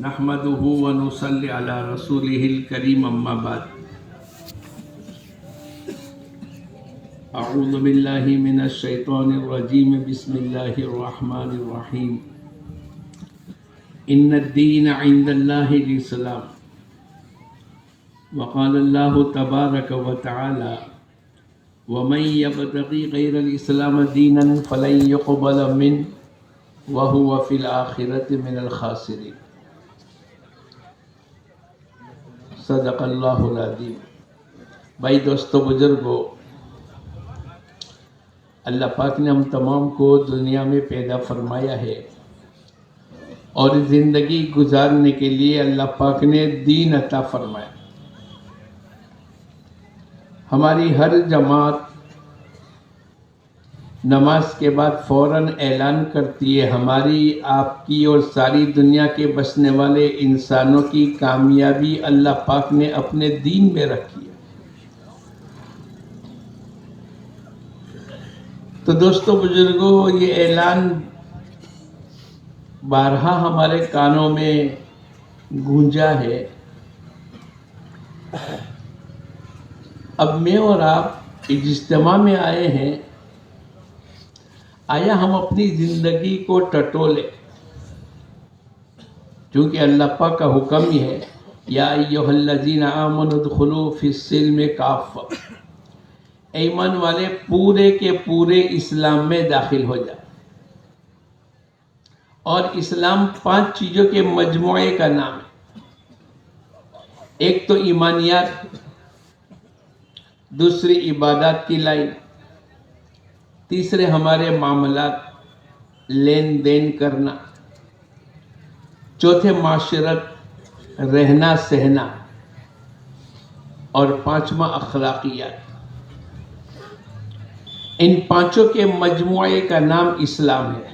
نحمده ونصلي على رسوله الكريم اما بعد اعوذ بالله من الشيطان الرجيم بسم الله الرحمن الرحيم ان الدين عند الله الاسلام وقال الله تبارك وتعالى ومن يبتغي غير الاسلام دينا فلن يقبل منه وهو في الاخرة من الخاسرين صدق اللہ العظیم۔ بھائی دوستو بزرگو، اللہ پاک نے ہم تمام کو دنیا میں پیدا فرمایا ہے اور زندگی گزارنے کے لیے اللہ پاک نے دین عطا فرمایا۔ ہماری ہر جماعت نماز کے بعد فوراً اعلان کرتی ہے ہماری، آپ کی اور ساری دنیا کے بسنے والے انسانوں کی کامیابی اللہ پاک نے اپنے دین میں رکھی ہے۔ تو دوستو بزرگوں، یہ اعلان بارہا ہمارے کانوں میں گونجا ہے۔ اب میں اور آپ اجتماع میں آئے ہیں، آیا ہم اپنی زندگی کو ٹٹولے، چونکہ اللہ پاک کا حکم ہی ہے یا ایھا الذین آمنوا ادخلوا فی السلم کافہ، ایمان والے پورے کے پورے اسلام میں داخل ہو جائے۔ اور اسلام 5 چیزوں کے مجموعے کا نام ہے۔ ایک تو ایمانیات، دوسری عبادات کی لائن، تیسرے ہمارے معاملات، لین دین کرنا، چوتھے معاشرت، رہنا سہنا، اور 5واں اخلاقیات۔ ان 5 کے مجموعے کا نام اسلام ہے۔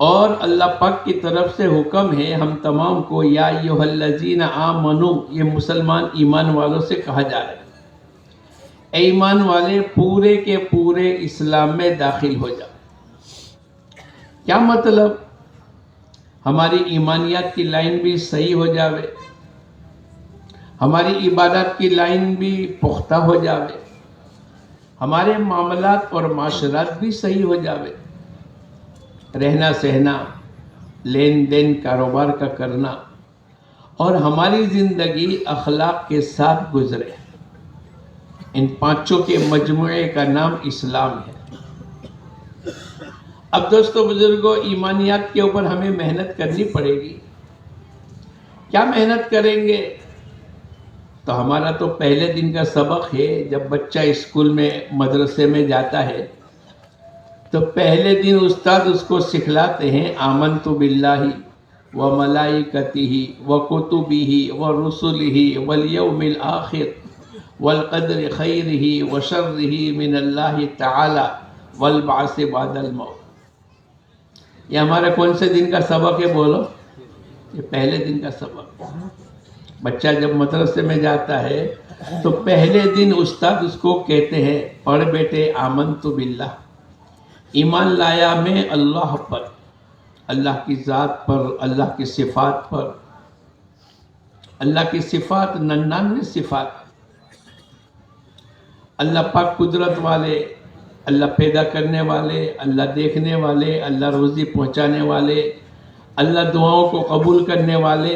اور اللہ پاک کی طرف سے حکم ہے ہم تمام کو، یا ایھا الذین آمنوا، یہ مسلمان ایمان والوں سے کہا جا رہا ہے، ایمان والے پورے کے پورے اسلام میں داخل ہو جاؤ۔ کیا مطلب؟ ہماری ایمانیات کی لائن بھی صحیح ہو جاوے، ہماری عبادات کی لائن بھی پختہ ہو جاوے، ہمارے معاملات اور معاشرات بھی صحیح ہو جاوے، رہنا سہنا، لین دین کاروبار کا کرنا، اور ہماری زندگی اخلاق کے ساتھ گزرے۔ ان 5 کے مجموعے کا نام اسلام ہے۔ اب دوستو بزرگوں، ایمانیات کے اوپر ہمیں محنت کرنی پڑے گی۔ کیا محنت کریں گے؟ تو ہمارا تو پہلے دن کا سبق ہے، جب بچہ اسکول میں مدرسے میں جاتا ہے تو پہلے دن استاد اس کو سکھلاتے ہیں آمنت باللہ وملائکتہ وکتبہ ورسلہ والیوم الآخر والقدر خیرہ وشرہ من اللہ تعالی والبعث بعد الموت۔ یہ ہمارا کون سے دن کا سبق ہے؟ بولو، یہ پہلے دن کا سبق۔ بچہ جب مدرسے میں جاتا ہے تو پہلے دن استاد اس کو کہتے ہیں پڑھ بیٹے آمنت باللہ، ایمان لایا میں اللہ پر، اللہ کی ذات پر، اللہ کی صفات پر۔ اللہ کی صفات 99 صفات، اللہ پاک قدرت والے، اللہ پیدا کرنے والے، اللہ دیکھنے والے، اللہ روزی پہنچانے والے، اللہ دعاؤں کو قبول کرنے والے،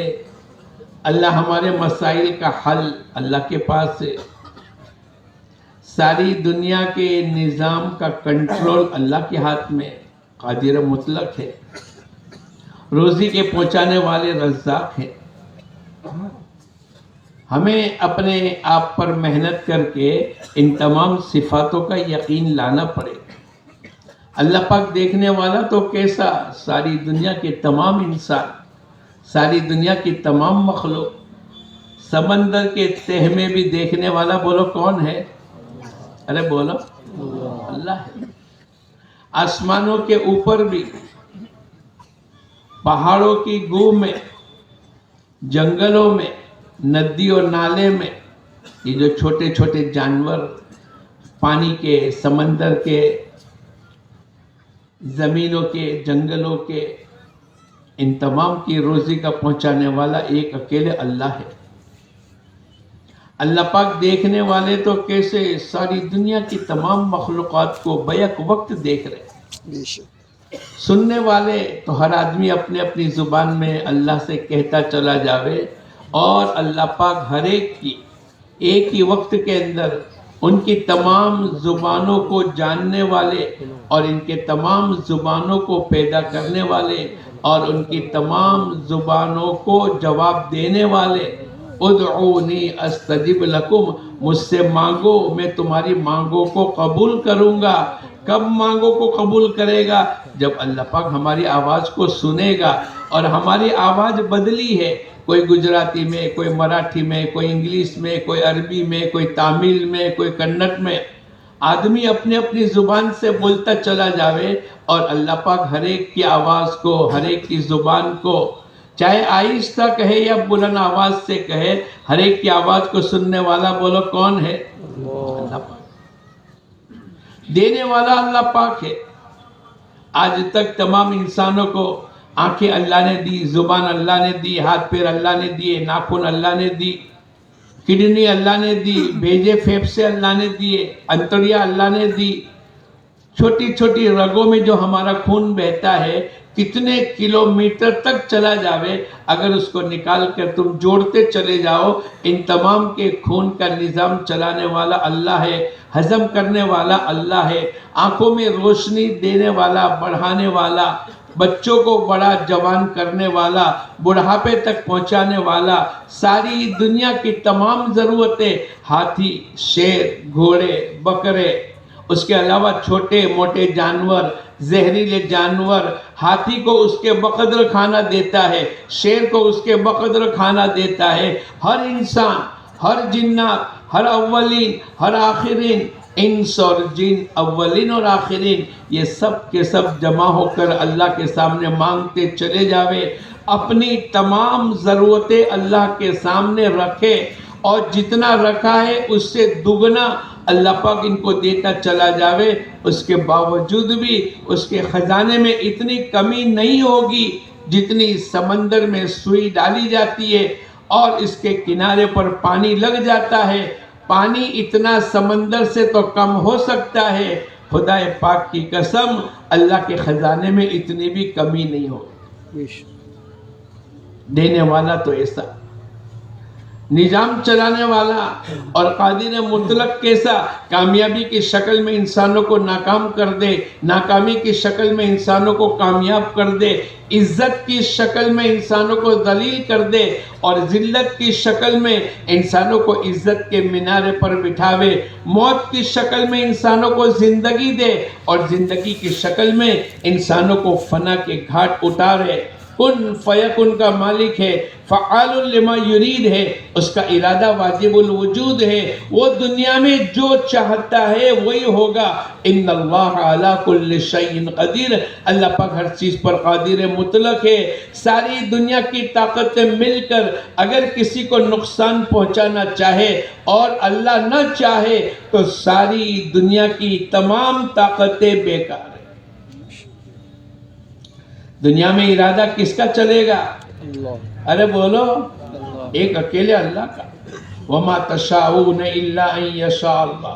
اللہ ہمارے مسائل کا حل اللہ کے پاس ہے، ساری دنیا کے نظام کا کنٹرول اللہ کے ہاتھ میں، قادر مطلق ہے، روزی کے پہنچانے والے رزاق ہے۔ ہمیں اپنے آپ پر محنت کر کے ان تمام صفاتوں کا یقین لانا پڑے۔ اللہ پاک دیکھنے والا تو کیسا، ساری دنیا کے تمام انسان، ساری دنیا کی تمام مخلوق، سمندر کے تہہ میں بھی دیکھنے والا بولو کون ہے؟ ارے بولو، اللہ ہے۔ آسمانوں کے اوپر بھی، پہاڑوں کی گو میں، جنگلوں میں، ندی اور نالے میں، یہ جو چھوٹے چھوٹے جانور پانی کے، سمندر کے، زمینوں کے، جنگلوں کے، ان تمام کی روزی کا پہنچانے والا ایک اکیلے اللہ ہے۔ اللہ پاک دیکھنے والے تو کیسے ساری دنیا کی تمام مخلوقات کو بیک وقت دیکھ رہے ہیں، سننے والے تو ہر آدمی اپنے اپنی زبان میں اللہ سے کہتا چلا جاوے، اور اللہ پاک ہر ایک کی ایک ہی وقت کے اندر ان کی تمام زبانوں کو جاننے والے اور ان کے تمام زبانوں کو پیدا کرنے والے اور ان کی تمام زبانوں کو جواب دینے والے، ادعونی استجب لکم، مجھ سے مانگو میں تمہاری مانگوں کو قبول کروں گا۔ کب مانگوں کو قبول کرے گا؟ جب اللہ پاک ہماری آواز کو سنے گا، اور ہماری آواز بدلی ہے، کوئی گجراتی میں، کوئی مراٹھی میں، کوئی انگلش میں، کوئی عربی میں، کوئی تامل میں، کوئی کنڑ میں، آدمی اپنی اپنی زبان سے بولتا چلا جاوے، اور اللہ پاک ہر ایک کی آواز کو، ہر ایک کی زبان کو، چاہے آہستہ کہے یا بلند آواز سے کہے، ہر ایک کی آواز کو سننے والا بولو کون ہے؟ اللہ پاک۔ دینے والا اللہ پاک ہے۔ آج تک تمام انسانوں کو آنکھیں اللہ نے دی، زبان اللہ نے دی، ہاتھ پیر اللہ نے دیے، ناخن اللہ نے دی، کڈنی اللہ نے دی، بھیجے پھیپھڑے اللہ نے دیے، انتڑیاں اللہ نے دی، چھوٹی چھوٹی رگوں میں جو ہمارا خون بہتا ہے، کتنے کلومیٹر تک چلا جاوے، اگر اس کو نکال کر تم جوڑتے چلے جاؤ، ان تمام کے خون کا نظام چلانے والا اللہ ہے، ہضم کرنے والا اللہ ہے، آنکھوں میں روشنی دینے والا، بڑھانے والا، بچوں کو بڑا جوان کرنے والا، بڑھاپے تک پہنچانے والا، ساری دنیا کی تمام ضرورتیں، ہاتھی، شیر، گھوڑے، بکرے، اس کے علاوہ چھوٹے موٹے جانور، زہریلے جانور، ہاتھی کو اس کے بقدر کھانا دیتا ہے، شیر کو اس کے بقدر کھانا دیتا ہے، ہر انسان، ہر جنات، ہر اولین، ہر آخرین، انس اور جن، اولین اور آخرین، یہ سب کے سب جمع ہو کر اللہ کے سامنے مانگتے چلے جاوے، اپنی تمام ضرورتیں اللہ کے سامنے رکھے، اور جتنا رکھا ہے اس سے دگنا اللہ پاک ان کو دیتا چلا جاوے، اس کے باوجود بھی اس کے خزانے میں اتنی کمی نہیں ہوگی جتنی سمندر میں سوئی ڈالی جاتی ہے اور اس کے کنارے پر پانی لگ جاتا ہے، پانی اتنا سمندر سے تو کم ہو سکتا ہے، خدا پاک کی قسم اللہ کے خزانے میں اتنی بھی کمی نہیں ہوگی۔ دینے والا تو ایسا، نظام چلانے والا اور قادر مطلق کیسا، کامیابی کی شکل میں انسانوں کو ناکام کر دے، ناکامی کی شکل میں انسانوں کو کامیاب کر دے، عزت کی شکل میں انسانوں کو ذلیل کر دے، اور ذلت کی شکل میں انسانوں کو عزت کے مینارے پر بٹھاوے، موت کی شکل میں انسانوں کو زندگی دے، اور زندگی کی شکل میں انسانوں کو فنا کے گھاٹ اتارے۔ کن فیکن کا مالک ہے، فعال لما یرید ہے، اس کا ارادہ واجب الوجود ہے، وہ دنیا میں جو چاہتا ہے وہی ہوگا۔ ان اللہ علی کل شیء قدیر، اللہ پاک ہر چیز پر قادر مطلق ہے۔ ساری دنیا کی طاقتیں مل کر اگر کسی کو نقصان پہنچانا چاہے اور اللہ نہ چاہے تو ساری دنیا کی تمام طاقتیں بیکار ہیں۔ دنیا میں ارادہ کس کا چلے گا؟ ارے بولو، ایک اکیلے اللہ کا۔ وَمَا تَشَاءُونَ إِلَّا أَن يَشَاءَ اللَّهُ۔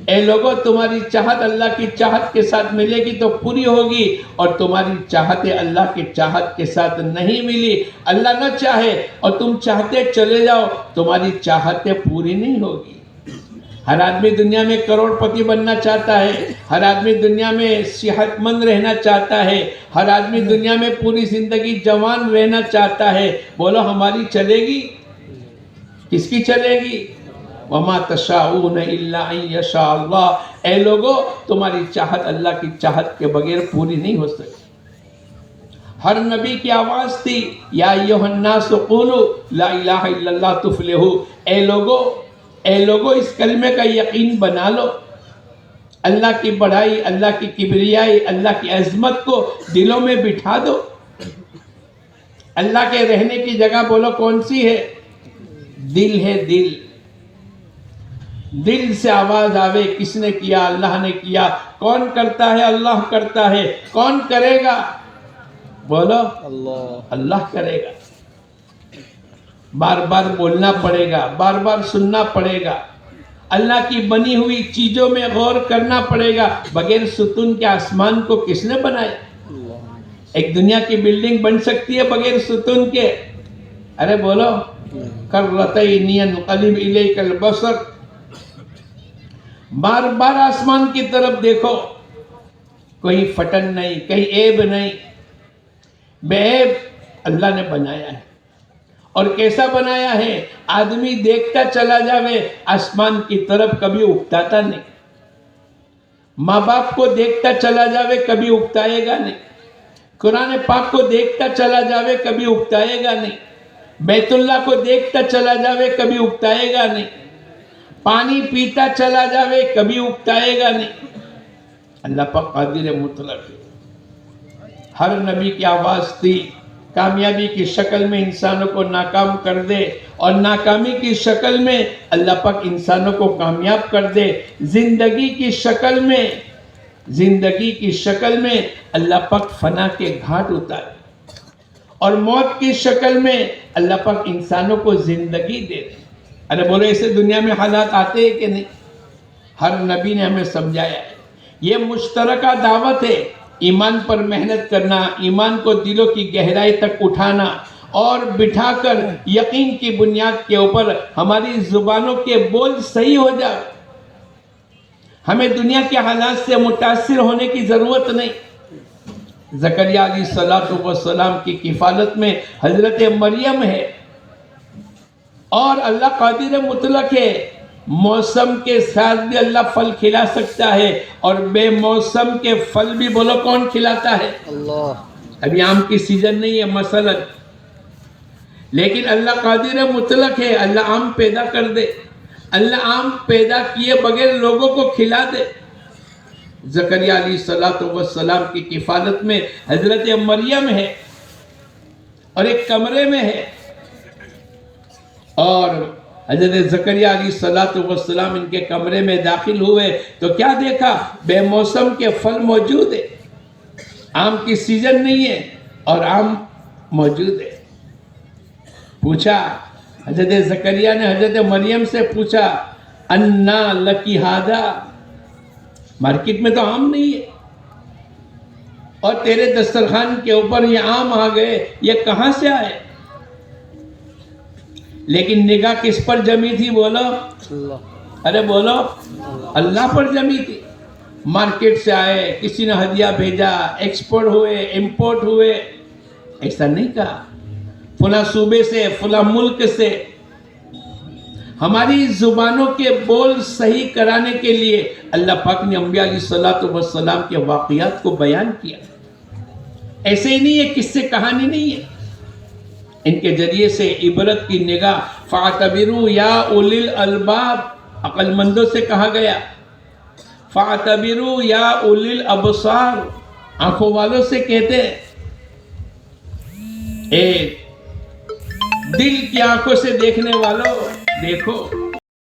اے لوگوں، تمہاری چاہت اللہ کی چاہت کے ساتھ ملے گی تو پوری ہوگی، اور تمہاری چاہتیں اللہ کی چاہت کے ساتھ نہیں ملی، اللہ نہ چاہے اور تم چاہتے چلے جاؤ، تمہاری چاہتیں پوری نہیں ہوگی۔ ہر آدمی دنیا میں کروڑ پتی بننا چاہتا ہے، ہر آدمی دنیا میں صحت مند رہنا چاہتا ہے، ہر آدمی دنیا میں پوری زندگی جوان رہنا چاہتا ہے، بولو ہماری چلے گی؟ کس کی چلے گی؟ وَمَا تَشَاءُونَ إِلَّا أَن يَشَاءَ اللَّهُ۔ اے لوگو، تمہاری چاہت اللہ کی چاہت کے بغیر پوری نہیں ہو سکتی۔ ہر نبی کی آواز تھی، یا ایھا الناس قولوا لا الہ الا اللہ تفلحوا۔ اے لوگو اس کلمے کا یقین بنا لو، اللہ کی بڑائی، اللہ کی کبریائی، اللہ کی عظمت کو دلوں میں بٹھا دو۔ اللہ کے رہنے کی جگہ بولو کون سی ہے؟ دل ہے، دل۔ دل سے آواز آوے کس نے کیا؟ اللہ نے کیا. کون کرتا ہے؟ اللہ کرتا ہے. کون کرے گا؟ بولو اللہ کرے گا. بار بار بولنا پڑے گا، بار بار سننا پڑے گا، اللہ کی بنی ہوئی چیزوں میں غور کرنا پڑے گا. بغیر ستون کے آسمان کو کس نے بنایا؟ ایک دنیا کی بلڈنگ بن سکتی ہے بغیر ستون کے؟ ارے بولو کرتین ینقلب الیک البصر. بار بار آسمان کی طرف دیکھو، کوئی پھٹن نہیں، کہیں عیب نہیں، بے عیب اللہ نے بنایا ہے. اور کیسا بنایا ہے؟ آدمی دیکھتا چلا جاوے آسمان کی طرف، کبھی اکتاتا نہیں. ماں باپ کو دیکھتا چلا جاوے کبھی اکتائے گا نہیں. قرآن پاک کو دیکھتا چلا جاوے کبھی اکتائے گا نہیں. بیت اللہ کو دیکھتا چلا جاوے کبھی اکتائے گا نہیں. پانی پیتا چلا جاوے کبھی اکتائے گا نہیں. اللہ پاک قادر مطلق ہے. ہر نبی کی آواز تھی کامیابی کی شکل میں انسانوں کو ناکام کر دے، اور ناکامی کی شکل میں اللہ پاک انسانوں کو کامیاب کر دے. زندگی کی شکل میں اللہ پاک فنا کے گھاٹ اتارے، اور موت کی شکل میں اللہ پاک انسانوں کو زندگی دے دے. ارے بولے اسے دنیا میں حالات آتے ہیں کہ نہیں؟ ہر نبی نے ہمیں سمجھایا ہے. یہ مشترکہ دعوت ہے. ایمان پر محنت کرنا، ایمان کو دلوں کی گہرائی تک اٹھانا اور بٹھا کر یقین کی بنیاد کے اوپر ہماری زبانوں کے بول صحیح ہو جائے. ہمیں دنیا کے حالات سے متاثر ہونے کی ضرورت نہیں. زکریا علیہ السلام کی کفالت میں حضرت مریم ہے، اور اللہ قادر مطلق ہے. موسم کے ساتھ بھی اللہ پھل کھلا سکتا ہے، اور بے موسم کے پھل بھی بولو کون کھلاتا ہے؟ اللہ. ابھی آم کی سیزن نہیں ہے مثلا، لیکن اللہ قادر مطلق ہے. اللہ آم پیدا کر دے. اللہ آم پیدا کیے بغیر لوگوں کو کھلا دے. زکریا علیہ السلام کی کفالت میں حضرت مریم ہے، اور ایک کمرے میں ہے، اور حضرت زکریا علیہ السلام ان کے کمرے میں داخل ہوئے تو کیا دیکھا؟ بے موسم کے پھل موجود ہے. آم کی سیزن نہیں ہے اور آم موجود ہے. پوچھا حضرت زکریا نے حضرت مریم سے پوچھا انا لکی ھذا، مارکیٹ میں تو آم نہیں ہے، اور تیرے دسترخوان کے اوپر یہ آم آ گئے، یہ کہاں سے آئے؟ لیکن نگاہ کس پر جمی تھی؟ بولو ارے بولو اللہ پر جمی تھی. مارکیٹ سے آئے، کسی نے ہدیہ بھیجا، ایکسپورٹ ہوئے، امپورٹ ہوئے، ایسا نہیں کہا. فلاں صوبے سے، فلاں ملک سے. ہماری زبانوں کے بول صحیح کرانے کے لیے اللہ پاک نے انبیاء علیہ السلام کے واقعات کو بیان کیا. ایسے ہی نہیں ہے، کس سے کہانی نہیں ہے. ان کے ذریعے سے عبرت کی نگاہ. فَاعْتَبِرُوا يَا أُولِي الْأَلْبَابِ، عقل مندوں سے کہا گیا. فَاعْتَبِرُوا يَا أُولِي الْأَبْصَارِ، آنکھوں والوں سے کہتے ہیں. ایک دل کی آنکھوں سے دیکھنے والوں دیکھو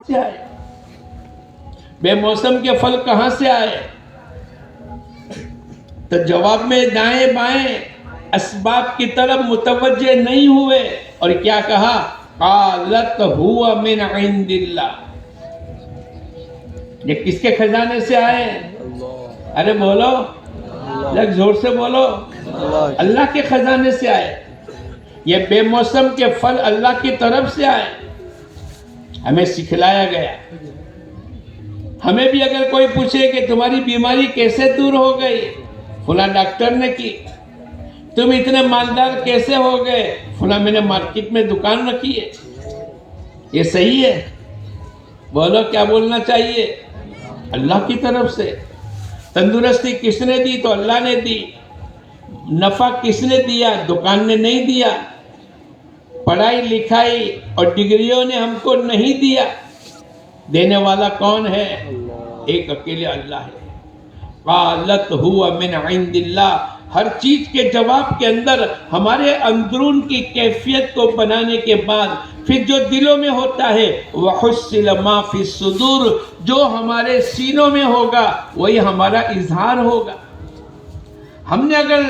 کیا ہے. بے موسم کے پھل کہاں سے آئے؟ تو جواب میں دائیں بائیں اسباب کی طرف متوجہ نہیں ہوئے، اور کیا کہا؟ قالت هو من عند اللہ. یہ کس کے خزانے سے آئے؟ ارے بولو لگ زور سے بولو، اللہ کے خزانے سے آئے. یہ بے موسم کے پھل اللہ کی طرف سے آئے. ہمیں سکھلایا گیا. ہمیں بھی اگر کوئی پوچھے کہ تمہاری بیماری کیسے دور ہو گئی، فلاں ڈاکٹر نے کی. تم اتنے مالدار کیسے ہو گئے؟ فلاں میں نے مارکیٹ میں دکان رکھی ہے. یہ صحیح ہے؟ بولو کیا بولنا چاہیے؟ اللہ کی طرف سے. تندرستی کس نے دی؟ تو اللہ نے دی. نفع کس نے دیا؟ دکان نے نہیں دیا. پڑھائی لکھائی اور ڈگریوں نے ہم کو نہیں دیا. دینے والا کون ہے؟ ایک اکیلے اللہ ہے. قالت هو من عند اللہ. ہر چیز کے جواب کے اندر ہمارے اندرون کی کیفیت کو بنانے کے بعد پھر جو دلوں میں ہوتا ہے وَحُصِّلَ مَا فِي الصُّدُورِ، جو ہمارے سینوں میں ہوگا وہی ہمارا اظہار ہوگا۔ ہم نے اگر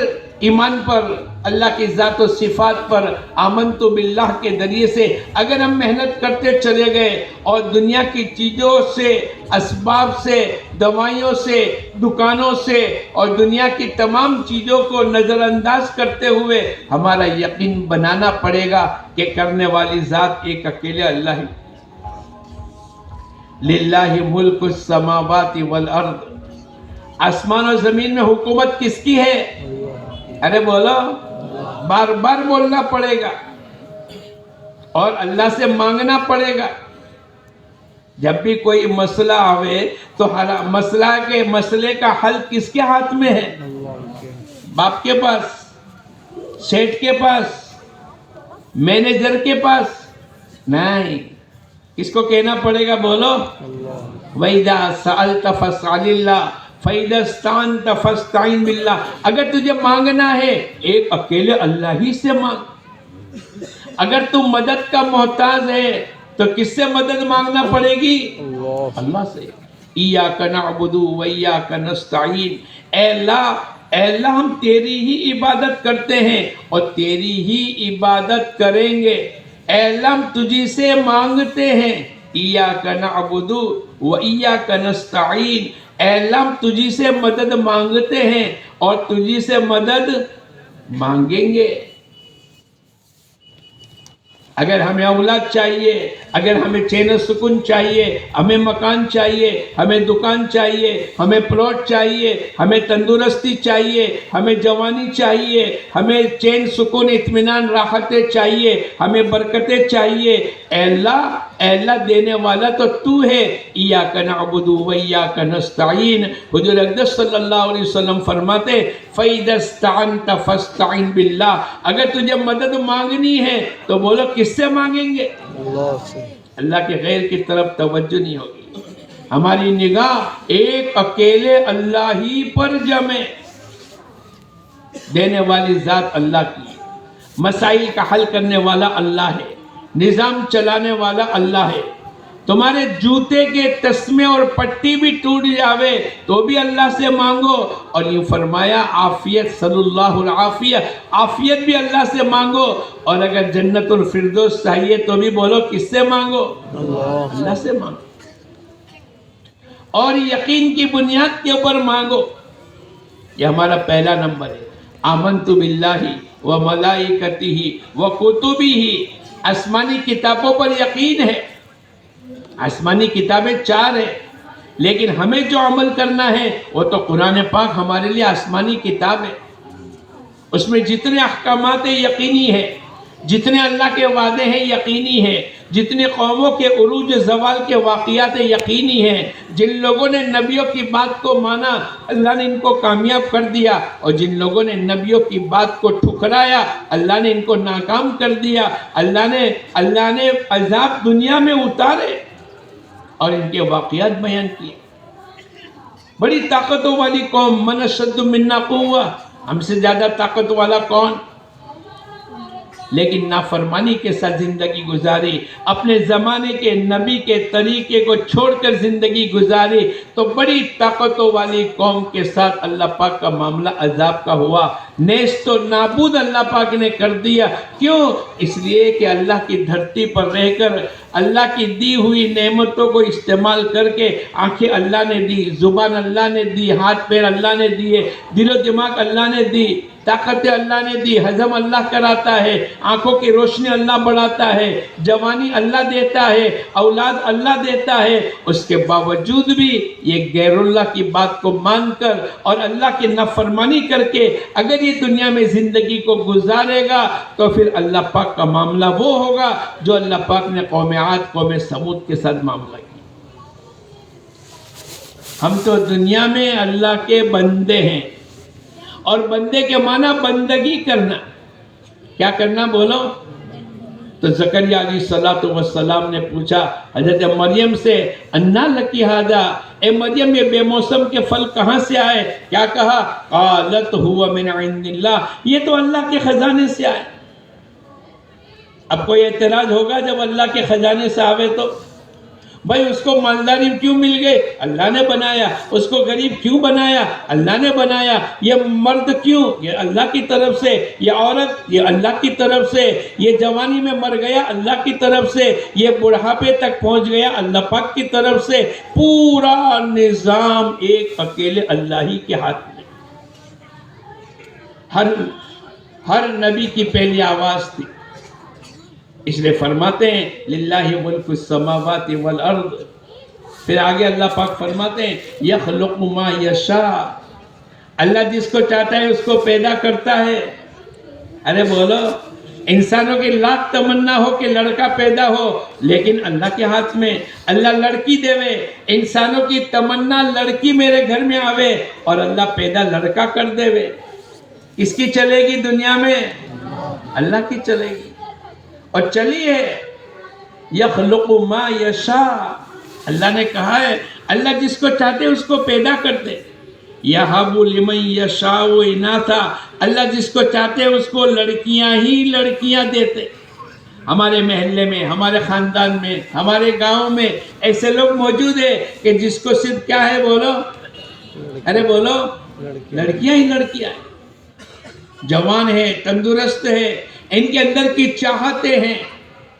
ایمان پر، اللہ کی ذات و صفات پر، آمنت باللہ کے ذریعے سے اگر ہم محنت کرتے چلے گئے اور دنیا کی چیزوں سے، اسباب سے، دوائیوں سے، دکانوں سے اور دنیا کی تمام چیزوں کو نظر انداز کرتے ہوئے ہمارا یقین بنانا پڑے گا کہ کرنے والی ذات ایک اکیلے اللہ ہی۔ للہ ملک السماوات والارض، آسمان و زمین میں حکومت کس کی ہے؟ ارے بولو، بار بار بولنا پڑے گا اور اللہ سے مانگنا پڑے گا۔ جب بھی کوئی مسئلہ آوے تو مسئلے کا حل کس کے ہاتھ میں ہے؟ باپ کے پاس، سیٹ کے پاس، مینیجر کے پاس نہیں، کس کو کہنا پڑے گا؟ بولو، وَإِذَا سَأَلْتَ فَاسْأَلِ اللَّهَ فَإِذَا اسْتَعَنْتَ فَاسْتَعِنْ بِاللَّهِ۔ اگر تجھے مانگنا ہے ایک اکیلے اللہ ہی سے مانگ۔ اگر تم مدد کا محتاج ہے تو کس سے مدد مانگنا پڑے گی؟ اللہ سے۔ إِيَّاكَ نَعْبُدُ وَإِيَّاكَ نَسْتَعِينُ، اے اللہ ہم تیری ہی عبادت کرتے ہیں اور تیری ہی عبادت کریں گے۔ اے اللہ ہم تجھی سے مانگتے ہیں۔ إِيَّاكَ نَعْبُدُ وَإِيَّاكَ نَسْتَعِينُ، اے اللہ ہم تجھی سے مدد مانگتے ہیں اور تجھی سے مدد مانگیں گے۔ اگر ہمیں اولاد چاہیے، اگر ہمیں چین و سکون چاہیے، ہمیں مکان چاہیے، ہمیں دکان چاہیے، ہمیں پلاٹ چاہیے، ہمیں تندرستی چاہیے، ہمیں جوانی چاہیے، ہمیں چین سکون اطمینان راحتیں چاہیے، ہمیں برکتیں چاہیے، اے اللہ دینے والا تو تو ہے۔ ایاک نعبد و ایاک نستعین، حضور اقدس صلی اللہ علیہ وسلم فرماتے فَإِذَا اسْتَعَنْتَ فَاسْتَعِنْ بِاللَّهِ، اگر تجھے مدد مانگنی ہے تو بولو کس سے مانگیں گے؟ اللہ کے غیر کی طرف توجہ نہیں ہوگی، ہماری نگاہ ایک اکیلے اللہ ہی پر جمے۔ دینے والی ذات اللہ کی، مسائل کا حل کرنے والا اللہ ہے، نظام چلانے والا اللہ ہے۔ تمہارے جوتے کے تسمے اور پٹی بھی ٹوٹ جاوے تو بھی اللہ سے مانگو، اور یہ فرمایا عافیت، صلی اللہ العافیہ، عافیت بھی اللہ سے مانگو، اور اگر جنت الفردوس چاہیے تو بھی بولو کس سے مانگو؟ اللہ سے مانگو، اور یقین کی بنیاد کے اوپر مانگو۔ یہ ہمارا پہلا نمبر ہے۔ آمنت باللہ و ملائکتہ و کتبہ، آسمانی کتابوں پر یقین ہے۔ آسمانی کتابیں 4 ہیں، لیکن ہمیں جو عمل کرنا ہے وہ تو قرآن پاک ہمارے لیے آسمانی کتاب ہے۔ اس میں جتنے احکامات یقینی ہیں، جتنے اللہ کے وعدے ہیں یقینی ہیں، جتنے قوموں کے عروج زوال کے واقعات یقینی ہیں۔ جن لوگوں نے نبیوں کی بات کو مانا اللہ نے ان کو کامیاب کر دیا، اور جن لوگوں نے نبیوں کی بات کو ٹھکرایا اللہ نے ان کو ناکام کر دیا۔ اللہ نے عذاب دنیا میں اتارے اور ان کے واقعات بیان کیے۔ بڑی طاقتوں والی قوم، من اشد منا قوہ، ہم سے زیادہ طاقت والا کون؟ لیکن نافرمانی کے ساتھ زندگی گزاری، اپنے زمانے کے نبی کے طریقے کو چھوڑ کر زندگی گزاری، تو بڑی طاقتوں والی قوم کے ساتھ اللہ پاک کا معاملہ عذاب کا ہوا۔ نیست و نابود اللہ پاک نے کر دیا۔ کیوں؟ اس لیے کہ اللہ کی دھرتی پر رہ کر اللہ کی دی ہوئی نعمتوں کو استعمال کر کے، آنکھیں اللہ نے دی، زبان اللہ نے دی، ہاتھ پیر اللہ نے دیے، دل و دماغ اللہ نے دی، طاقتیں اللہ نے دی، ہضم اللہ کراتا ہے، آنکھوں کی روشنی اللہ بڑھاتا ہے، جوانی اللہ دیتا ہے، اولاد اللہ دیتا ہے۔ اس کے باوجود بھی یہ غیر اللہ کی بات کو مان کر اور اللہ کی نافرمانی کر کے اگر یہ دنیا میں زندگی کو گزارے گا تو پھر اللہ پاک کا معاملہ وہ ہوگا جو اللہ پاک نے قوم عاد، قوم سمود کے ساتھ معاملہ کیا۔ ہم تو دنیا میں اللہ کے بندے ہیں، اور بندے کے معنی بندگی کرنا۔ کیا کرنا؟ بولو، تو زکریا علیہ الصلوۃ والسلام نے پوچھا حضرت مریم سے انا لکی ھذا، اے مریم یہ بے موسم کے پھل کہاں سے آئے؟ کیا کہا؟ قالت هو من عند اللہ، یہ تو اللہ کے خزانے سے آئے۔ اب کوئی اعتراض ہوگا جب اللہ کے خزانے سے آوے تو؟ بھائی اس کو مالداری کیوں مل گئی؟ اللہ نے بنایا۔ اس کو غریب کیوں بنایا؟ اللہ نے بنایا۔ یہ مرد کیوں؟ یہ اللہ کی طرف سے۔ یہ عورت یہ اللہ کی طرف سے۔ یہ جوانی میں مر گیا اللہ کی طرف سے۔ یہ بڑھاپے تک پہنچ گیا اللہ پاک کی طرف سے۔ پورا نظام ایک اکیلے اللہ ہی کے ہاتھ میں۔ ہر نبی کی پہلی آواز تھی، اس لیے فرماتے ہیں للہ ملک السماوات والارض۔ پھر آگے اللہ پاک فرماتے ہیں یخلق ما یشاء، اللہ جس کو چاہتا ہے اس کو پیدا کرتا ہے۔ ارے بولو، انسانوں کی لاکھ تمنا ہو کہ لڑکا پیدا ہو، لیکن اللہ کے ہاتھ میں اللہ لڑکی دے وے۔ انسانوں کی تمنا لڑکی میرے گھر میں آوے اور اللہ پیدا لڑکا کر دے وے۔ کس کی چلے گی دنیا میں؟ اللہ کی چلے گی۔ اور چلی ہے یخلق ما یشاء، اللہ نے کہا ہے اللہ جس کو چاہتے اس کو پیدا کرتے۔ یہب لمن یشاء اناثا، اللہ جس کو چاہتے اس کو لڑکیاں ہی لڑکیاں دیتے۔ ہمارے محلے میں، ہمارے خاندان میں، ہمارے گاؤں میں ایسے لوگ موجود ہیں کہ جس کو صرف کیا ہے بولو، ارے بولو، لڑکیاں ہی لڑکیاں ہیں۔ جوان ہے، تندرست ہے، ان کے اندر کی چاہتے ہیں،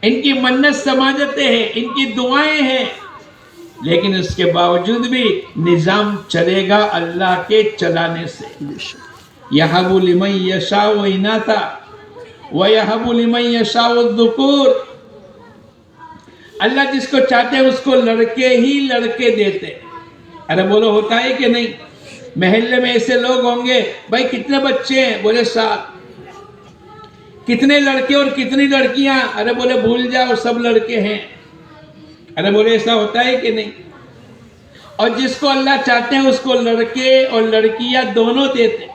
ان کی منت سماجتیں ہیں، ان کی دعائیں ہیں، لیکن اس کے باوجود بھی نظام چلے گا اللہ کے چلانے سے۔ یہب لمن یشاء اناثا ویہب لمن یشاء الذکور، اللہ جس کو چاہتے ہیں اس کو لڑکے ہی لڑکے دیتے۔ ارے بولو ہوتا ہے کہ نہیں؟ محلے میں ایسے لوگ ہوں گے، بھائی کتنے بچے ہیں؟ بولے 7۔ کتنے لڑکے اور کتنی لڑکیاں؟ ارے بولے بھول جاؤ سب لڑکے ہیں۔ ارے بولے ایسا ہوتا ہے کہ نہیں؟ اور جس کو اللہ چاہتے ہیں اس کو لڑکے اور لڑکیاں دونوں دیتے،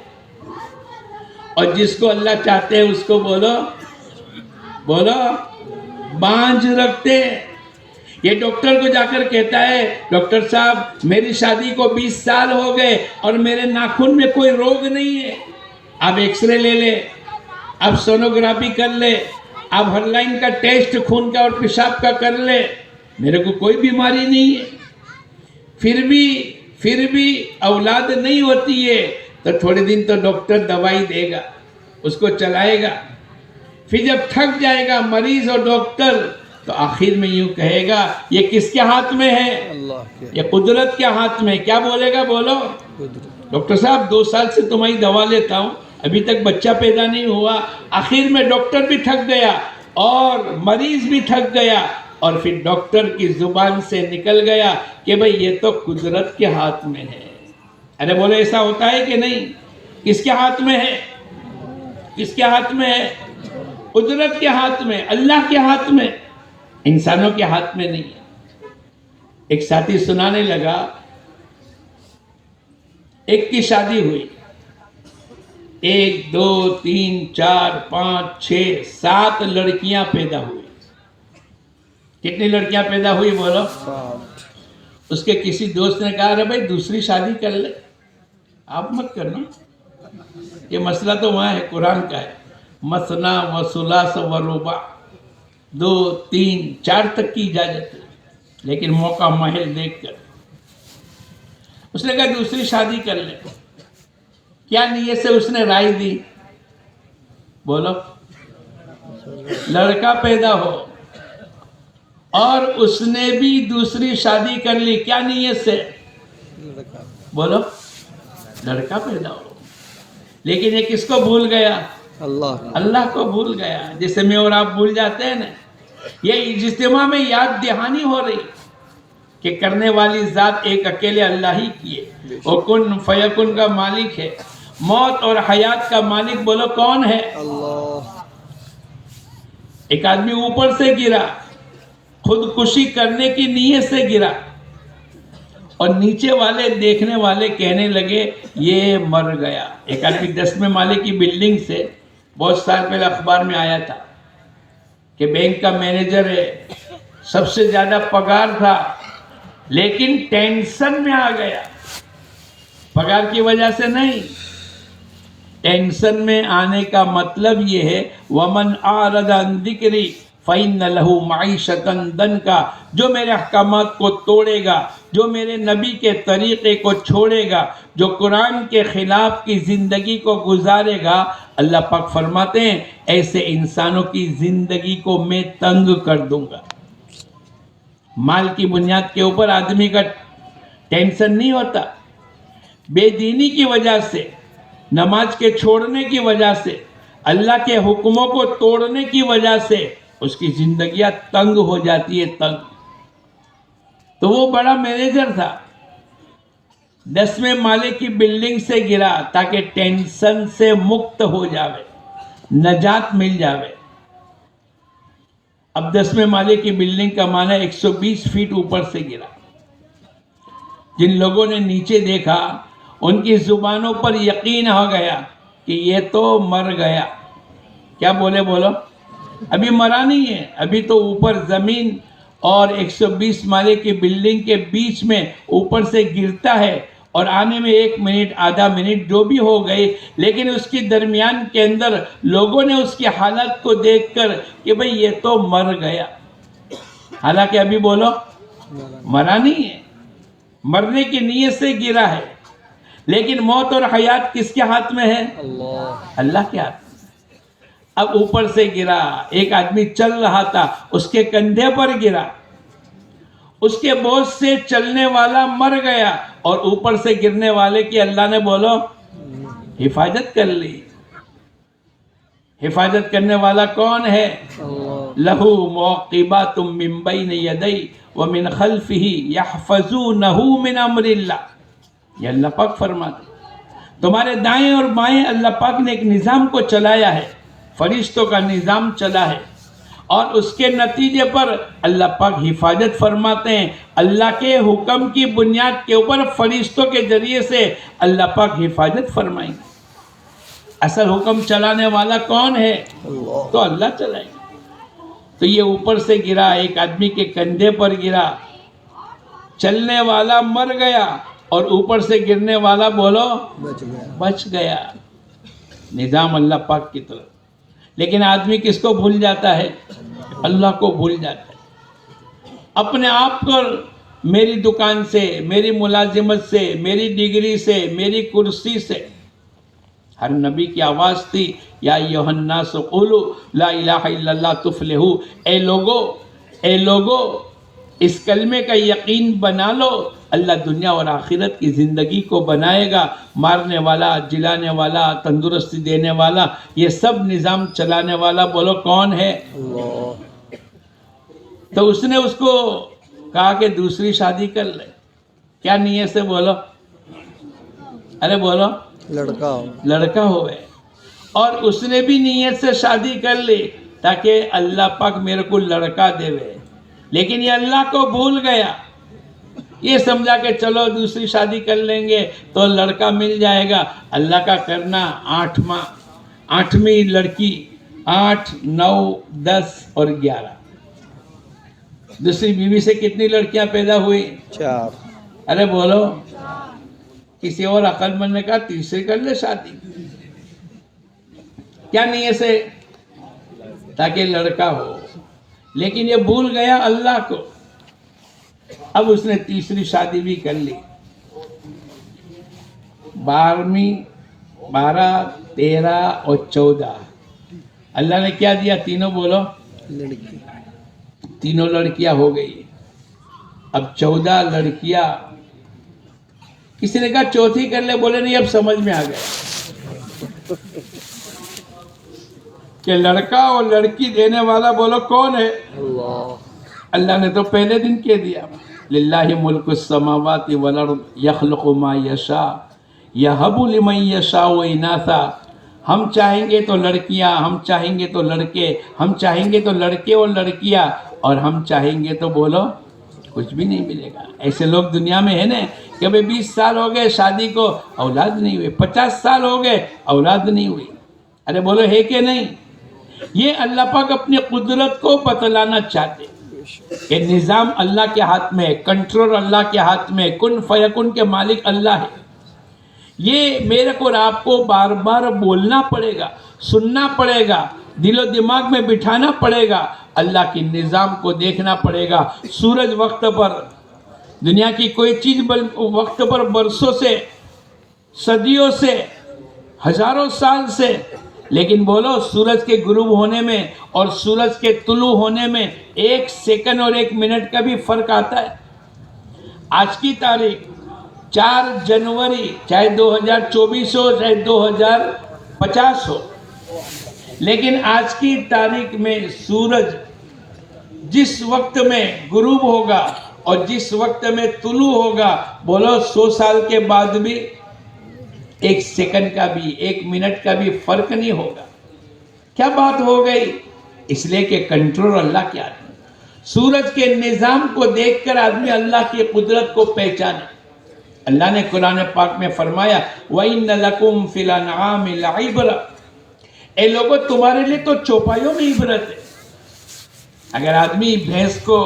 اور جس کو اللہ چاہتے ہیں اس کو بولو بانجھ رکھتے۔ یہ ڈاکٹر کو جا کر کہتا ہے ڈاکٹر صاحب میری شادی کو 20 سال ہو گئے اور میرے ناخن میں کوئی روگ نہیں ہے، آپ ایکس رے لے لے، اب سونوگرافی کر لے، اب ہر لائن کا ٹیسٹ خون کا اور پیشاب کا کر لے، میرے کو کوئی بیماری نہیں ہے۔ پھر بھی اولاد نہیں ہوتی ہے تو تھوڑے دن تو ڈاکٹر دوائی دے گا، اس کو چلائے گا، پھر جب تھک جائے گا مریض اور ڈاکٹر تو آخر میں یوں کہے گا یہ کس کے ہاتھ میں ہے؟ یہ قدرت کے ہاتھ میں۔ کیا بولے گا بولو؟ ڈاکٹر صاحب 2 سال سے تمہاری دوا لیتا ہوں، ابھی تک بچہ پیدا نہیں ہوا۔ آخر میں ڈاکٹر بھی تھک گیا اور مریض بھی تھک گیا، اور پھر ڈاکٹر کی زبان سے نکل گیا کہ بھئی یہ تو قدرت کے ہاتھ میں ہے۔ ارے بولے ایسا ہوتا ہے کہ نہیں؟ کس کے ہاتھ میں ہے؟ کس کے ہاتھ میں ہے؟ قدرت کے ہاتھ میں، اللہ کے ہاتھ میں، انسانوں کے ہاتھ میں نہیں ہے۔ ایک ساتھی سنانے لگا، ایک کی شادی ہوئی، 1 2 3 4 5 6 7 لڑکیاں پیدا ہوئی۔ کتنی لڑکیاں پیدا ہوئی بولو؟ 7۔ اس کے کسی دوست نے کہا ارے بھائی دوسری شادی کر لے۔ آپ مت کرنا، یہ مسئلہ تو وہاں ہے، قرآن کا ہے، مثنا و ثلاث و رباع، 2 3 4 تک کی اجازت ہے، لیکن موقع محل دیکھ کر۔ اس نے کہا دوسری شادی کر لے۔ کیا نیت سے اس نے رائے دی؟ بولو، لڑکا پیدا ہو، اور اس نے بھی دوسری شادی کر لی، کیا نیت سے؟ بولو، لڑکا پیدا ہو، لیکن یہ کس کو بھول گیا؟ اللہ کو بھول گیا، جسے میں اور آپ بھول جاتے ہیں نا۔ یہ اجتماع میں یاد دہانی ہو رہی کہ کرنے والی ذات ایک اکیلے اللہ ہی کی ہے، وہ کن فیکن کا مالک ہے، موت اور حیات کا مالک بولو کون ہے؟ اللہ۔ ایک آدمی اوپر سے گرا، خودکشی کرنے کی نیت سے گرا، اور نیچے والے دیکھنے والے کہنے لگے یہ مر گیا۔ ایک آدمی 10ویں مالے کی بلڈنگ سے بہت سال پہلے اخبار میں آیا تھا، کہ بینک کا مینیجر ہے, سب سے زیادہ پگار تھا, لیکن ٹینشن میں آ گیا. پگار کی وجہ سے نہیں, ٹینشن میں آنے کا مطلب یہ ہے وَمَنْ أَعْرَضَ عَنْ ذِكْرِي فَإِنَّ لَهُ مَعِيشَةً ضَنْكًا, جو میرے احکامات کو توڑے گا, جو میرے نبی کے طریقے کو چھوڑے گا, جو قرآن کے خلاف کی زندگی کو گزارے گا, اللہ پاک فرماتے ہیں ایسے انسانوں کی زندگی کو میں تنگ کر دوں گا. مال کی بنیاد کے اوپر آدمی کا ٹینشن نہیں ہوتا, بے دینی کی وجہ سے, نماز کے چھوڑنے کی وجہ سے, اللہ کے حکموں کو توڑنے کی وجہ سے اس کی زندگیاں تنگ ہو جاتی ہے, تنگ. تو وہ بڑا مینیجر تھا, 10ویں مالے کی بلڈنگ سے گرا تاکہ ٹینشن سے مکت ہو جاوے, نجات مل جاوے. اب 10ویں مالے کی بلڈنگ کا معنی 120 فیٹ اوپر سے گرا. جن لوگوں نے نیچے دیکھا ان کی زبانوں پر یقین ہو گیا کہ یہ تو مر گیا. کیا بولے بولو, ابھی مرا نہیں ہے, ابھی تو اوپر زمین اور 120 مالے کی بلڈنگ کے بیچ میں اوپر سے گرتا ہے, اور آنے میں 1 منٹ آدھا منٹ جو بھی ہو گئی, لیکن اس کی درمیان کے اندر لوگوں نے اس کی حالت کو دیکھ کر کہ بھئی یہ تو مر گیا. حالانکہ ابھی بولو مرا نہیں ہے, مرنے کی نیت سے گرا ہے, لیکن موت اور حیات کس کے ہاتھ میں ہے؟ اللہ کے ہاتھ میں. اب اوپر سے گرا, ایک آدمی چل رہا تھا, اس کے کندھے پر گرا, اس کے بوجھ سے چلنے والا مر گیا, اور اوپر سے گرنے والے کی اللہ نے بولو حفاظت کر لی. حفاظت کرنے والا کون ہے؟ لہو معقبات من بین یدی ومن خلفہ یحفظونہ من امر اللہ. یہ اللہ پاک فرماتے تمہارے دائیں اور بائیں اللہ پاک نے ایک نظام کو چلایا ہے, فرشتوں کا نظام چلا ہے, اور اس کے نتیجے پر اللہ پاک حفاظت فرماتے ہیں. اللہ کے حکم کی بنیاد کے اوپر فرشتوں کے ذریعے سے اللہ پاک حفاظت فرمائیں گے. اصل حکم چلانے والا کون ہے؟ تو اللہ چلائے گا. تو یہ اوپر سے گرا, ایک آدمی کے کندھے پر گرا, چلنے والا مر گیا, اور اوپر سے گرنے والا بولو بچ گیا. نظام اللہ پاک کی طرف. لیکن آدمی کس کو بھول جاتا ہے؟ اللہ کو بھول جاتا ہے. اپنے آپ کو میری دکان سے, میری ملازمت سے, میری ڈگری سے, میری کرسی سے. ہر نبی کی آواز تھی یا ایھا الناس قولوا لا الہ الا اللہ تفلحوا. اے لوگو اس کلمے کا یقین بنا لو, اللہ دنیا اور آخرت کی زندگی کو بنائے گا. مارنے والا, جلانے والا, تندرستی دینے والا, یہ سب نظام چلانے والا بولو کون ہے؟ اللہ. تو اس نے اس کو کہا کہ دوسری شادی کر لے. کیا نیت سے بولو, ارے بولو لڑکا ہوئے. اور اس نے بھی نیت سے شادی کر لی تاکہ اللہ پاک میرے کو لڑکا دے. لیکن یہ اللہ کو بھول گیا, یہ سمجھا کہ چلو دوسری شادی کر لیں گے تو لڑکا مل جائے گا. اللہ کا کرنا 8 ماہ, 8ویں لڑکی, 8, 9, 10 اور 11. دوسری بیوی سے کتنی لڑکیاں پیدا ہوئی؟ 4. ارے بولو, کسی اور عقل مند نے کہا تیسری کر لے شادی. کیا نیت سے؟ تاکہ لڑکا ہو. لیکن یہ بھول گیا اللہ کو. اب اس نے تیسری شادی بھی کر لی. 12, 13 اور 14. اللہ نے کیا دیا؟ تینوں بولو لڑکی. تینوں لڑکیاں ہو گئی. اب 14 لڑکیاں. کسی نے کہا چوتھی کر لے, بولے نہیں اب سمجھ میں آ گیا کہ لڑکا اور لڑکی دینے والا بولو کون ہے؟ اللہ نے تو پہلے دن کہہ دیا للہ ملک السماوات والارض یخلق ما یشاء یہب لمن یشاء اناثا. ہم چاہیں گے تو لڑکیاں, ہم چاہیں گے تو لڑکے, ہم چاہیں گے تو لڑکے اور لڑکیاں, اور ہم چاہیں گے تو بولو کچھ بھی نہیں ملے گا. ایسے لوگ دنیا میں ہیں نا کہ بھئی 20 سال ہو گئے شادی کو اولاد نہیں ہوئی, 50 سال ہو گئے اولاد نہیں ہوئی. ارے بولو ہے کہ نہیں؟ یہ اللہ پاک اپنی قدرت کو بتلانا چاہتے کہ نظام اللہ کے ہاتھ میں ہے، کنٹرول اللہ کے ہاتھ میں ہے، کن فیکن کے مالک اللہ ہے. یہ میرے کو اور آپ کو بار بار بولنا پڑے گا، سننا پڑے گا، دل و دماغ میں بٹھانا پڑے گا، اللہ کی نظام کو دیکھنا پڑے گا. سورج وقت پر، دنیا کی کوئی چیز وقت پر برسوں سے، صدیوں سے، ہزاروں سال سے، لیکن بولو سورج کے غروب ہونے میں اور سورج کے طلوع ہونے میں 1 سیکنڈ اور 1 منٹ کا بھی فرق آتا ہے. آج کی تاریخ 4 جنوری، چاہے 2024 ہو چاہے 2050 ہو، لیکن آج کی تاریخ میں سورج جس وقت میں غروب ہوگا اور جس وقت میں طلوع ہوگا، بولو 100 سال کے بعد بھی 1 سیکنڈ کا بھی 1 منٹ کا بھی فرق نہیں ہوگا. کیا بات ہو گئی؟ اس لیے کہ کنٹرول اللہ کے ہاتھ میں. سورج کے نظام کو دیکھ کر آدمی اللہ کی قدرت کو پہچانے. اللہ نے قرآن پاک میں فرمایا وَإِنَّ لَكُمْ فِي الْأَنْعَامِ لَعِبْرَةً، اے لوگوں تمہارے لیے تو چوپایوں میں عبرت ہے. اگر آدمی بھینس کو،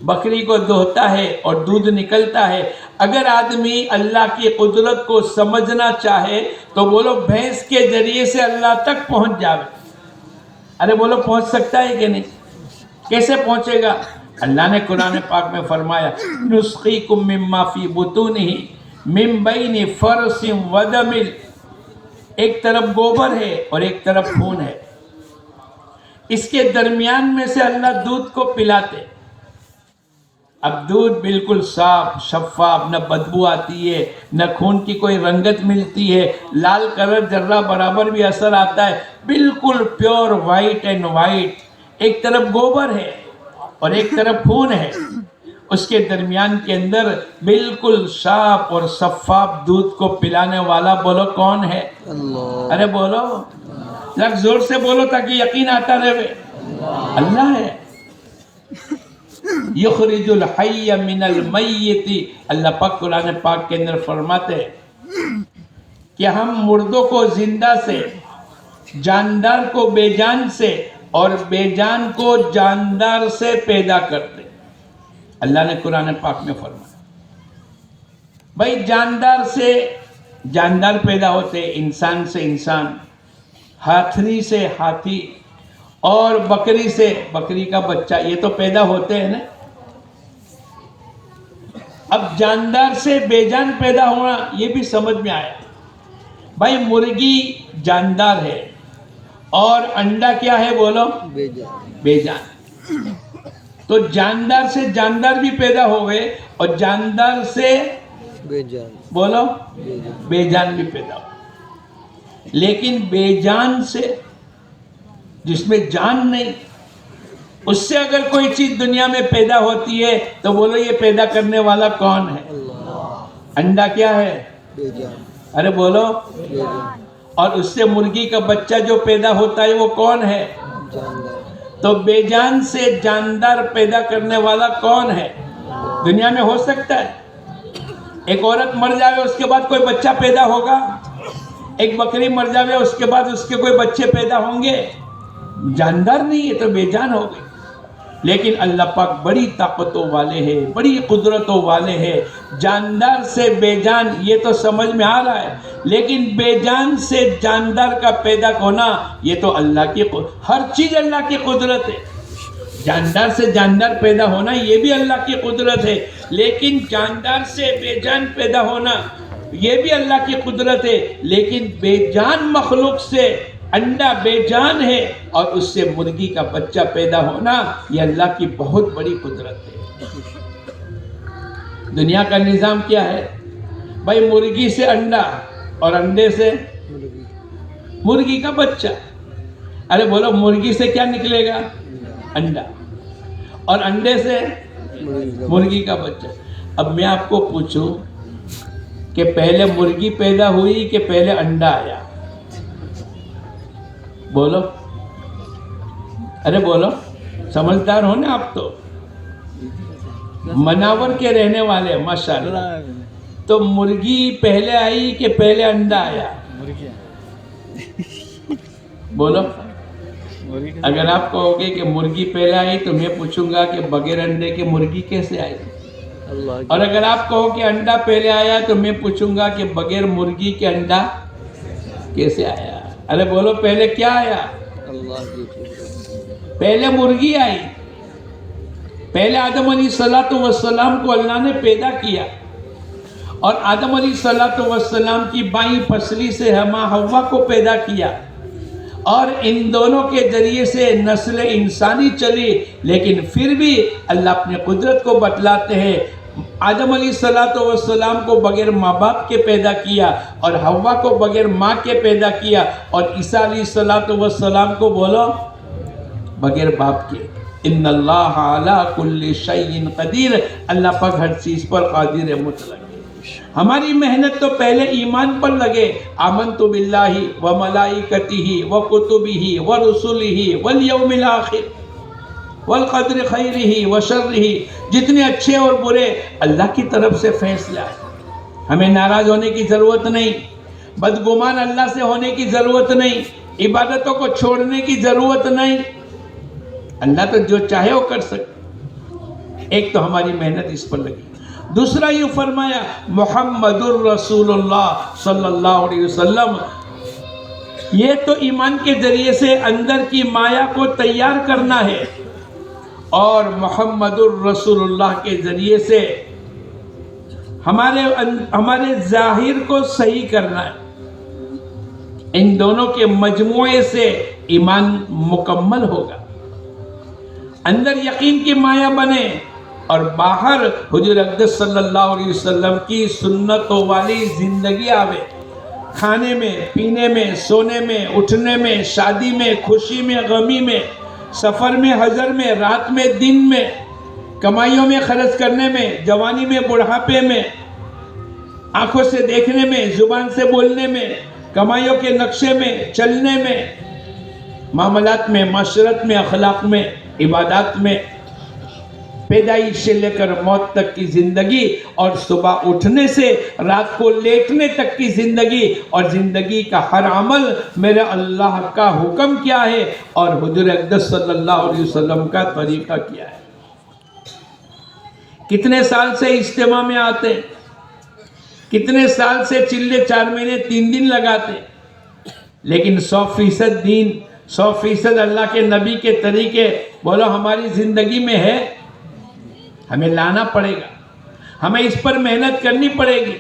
بکری کو دہتا ہے اور دودھ نکلتا ہے، اگر آدمی اللہ کی قدرت کو سمجھنا چاہے تو بولو بھینس کے ذریعے سے اللہ تک پہنچ جاوے. ارے بولو پہنچ سکتا ہے کہ نہیں؟ کیسے پہنچے گا؟ اللہ نے قرآن پاک میں فرمایا نسقیکم مما فی بطونہ من بین فرث ودم، ایک طرف گوبر ہے اور ایک طرف خون ہے، اس کے درمیان میں سے اللہ دودھ کو پلاتے. اب دودھ بالکل صاف شفاف، نہ بدبو آتی ہے، نہ خون کی کوئی رنگت ملتی ہے، لال کلر ذرہ برابر بھی اثر آتا ہے، بالکل پیور وائٹ اینڈ وائٹ. ایک طرف گوبر ہے اور ایک طرف خون ہے، اس کے درمیان کے اندر بالکل صاف اور شفاف دودھ کو پلانے والا بولو کون ہے؟ اللہ. ارے بولو، ذرا زور سے بولو تاکہ یقین آتا رہے. اللہ ہے. یخرج الحی من المیت، اللہ پاک قرآن پاک کے اندر فرماتے ہیں کہ ہم مردوں کو زندہ سے، جاندار کو بے جان سے اور بے جان کو جاندار سے پیدا کرتے. اللہ نے قرآن پاک میں فرمایا بھائی جاندار سے جاندار پیدا ہوتے، انسان سے انسان، ہاتھی سے ہاتھی اور بکری سے بکری کا بچہ، یہ تو پیدا ہوتے ہیں نا. اب جاندار سے بے جان پیدا ہونا یہ بھی سمجھ میں آیا. بھائی مرغی جاندار ہے اور انڈا کیا ہے بولو؟ بے جان. تو جاندار سے جاندار بھی پیدا ہوئے اور جاندار سے بے جان بولو بے جان بھی پیدا ہوئے. لیکن بے جان سے، جس میں جان نہیں، اس سے اگر کوئی چیز دنیا میں پیدا ہوتی ہے تو بولو یہ پیدا کرنے والا کون ہے؟ انڈا کیا ہے؟ بے جان. ارے بولو. اور اس سے مرغی کا بچہ جو پیدا ہوتا ہے وہ کون ہے؟ جاندار. تو بے جان سے جاندار پیدا کرنے والا کون ہے؟ دنیا میں ہو سکتا ہے ایک عورت مر جائے اس کے بعد کوئی بچہ پیدا ہوگا؟ ایک بکری مر جائے اس کے بعد اس کے کوئی بچے پیدا ہوں گے؟ جاندار نہیں ہے تو بے جان ہو گئے. لیکن اللہ پاک بڑی طاقتوں والے ہیں، بڑی قدرتوں والے ہیں. جاندار سے بے جان یہ تو سمجھ میں آ رہا ہے، لیکن بے جان سے جاندار کا پیدا ہونا یہ تو اللہ کی ہر چیز اللہ کی قدرت ہے. جاندار سے جاندار پیدا ہونا یہ بھی اللہ کی قدرت ہے، لیکن جاندار سے بے جان پیدا ہونا یہ بھی اللہ کی قدرت ہے. لیکن بے جان مخلوق سے انڈا بے جان ہے اور اس سے مرغی کا بچہ پیدا ہونا یہ اللہ کی بہت بڑی قدرت ہے. دنیا کا نظام کیا ہے بھائی؟ مرغی سے انڈا اور انڈے سے مرغی کا بچہ. ارے بولو مرغی سے کیا نکلے گا؟ انڈا. اور انڈے سے مرغی کا بچہ. اب میں آپ کو پوچھوں کہ پہلے مرغی پیدا ہوئی کہ پہلے انڈا آیا؟ بولو. ارے بولو، سمجھدار ہو نا آپ تو، مناور کے رہنے والے ماشاءاللہ. تو مرغی پہلے آئی کہ پہلے انڈا آیا؟ بولو. اگر آپ کہو گے کہ مرغی پہلے آئی تو میں پوچھوں گا کہ بغیر انڈے کے مرغی کیسے آئی، اور اگر آپ کہو کہ انڈا پہلے آیا تو میں پوچھوں گا کہ بغیر مرغی کے انڈا کیسے آیا۔ ارے بولو پہلے کیا آیا؟ پہلے مرغی آئی، پہلے آدم علیہ السلام کو اللہ نے پیدا کیا، اور آدم علیہ السلام کی بائیں پسلی سے ماں حوا کو پیدا کیا، اور ان دونوں کے ذریعے سے نسل انسانی چلی۔ لیکن پھر بھی اللہ اپنے قدرت کو بتلاتے ہیں، آدم علیہ السلام کو بغیر ماں باپ کے پیدا کیا، اور حوا کو بغیر ماں کے پیدا کیا، اور عیسیٰ علیہ السلام کو بولو بغیر باپ کے۔ ان اللہ علی کل شیء قدیر، اللہ پاک ہر چیز پر قادر مطلق ہے۔ ہماری محنت تو پہلے ایمان پر لگے، آمنت باللہ وملائکتہ وکتبہ ورسلہ والیوم الآخر والقدر خیرہ وشرہ، جتنے اچھے اور برے اللہ کی طرف سے فیصلہ ہے۔ ہمیں ناراض ہونے کی ضرورت نہیں، بدگمان اللہ سے ہونے کی ضرورت نہیں، عبادتوں کو چھوڑنے کی ضرورت نہیں، اللہ تو جو چاہے وہ کر سکے۔ ایک تو ہماری محنت اس پر لگی، دوسرا یہ فرمایا محمد الرسول اللہ صلی اللہ علیہ وسلم، یہ تو ایمان کے ذریعے سے اندر کی مایا کو تیار کرنا ہے، اور محمد الرسول اللہ کے ذریعے سے ہمارے ظاہر کو صحیح کرنا ہے۔ ان دونوں کے مجموعے سے ایمان مکمل ہوگا، اندر یقین کی مایا بنے، اور باہر حضور اقدس صلی اللہ علیہ وسلم کی سنتوں والی زندگی آوے، کھانے میں، پینے میں، سونے میں، اٹھنے میں، شادی میں، خوشی میں، غمی میں، سفر میں، حضر میں، رات میں، دن میں، کمائیوں میں خرچ کرنے میں، جوانی میں، بڑھاپے میں، آنکھوں سے دیکھنے میں، زبان سے بولنے میں، کمائیوں کے نقشے میں چلنے میں، معاملات میں، معاشرت میں، اخلاق میں، عبادات میں، پیدائش سے لے کر موت تک کی زندگی، اور صبح اٹھنے سے رات کو لیٹنے تک کی زندگی، اور زندگی کا ہر عمل میرے اللہ کا حکم کیا ہے، اور حضور اقدس صلی اللہ علیہ وسلم کا طریقہ کیا ہے۔ کتنے سال سے اجتماع میں آتے، کتنے سال سے چلے 4 مہینے 3 دن لگاتے، لیکن 100% دین، 100% اللہ کے نبی کے طریقے بولو ہماری زندگی میں ہے، ہمیں لانا پڑے گا، ہمیں اس پر محنت کرنی پڑے گی۔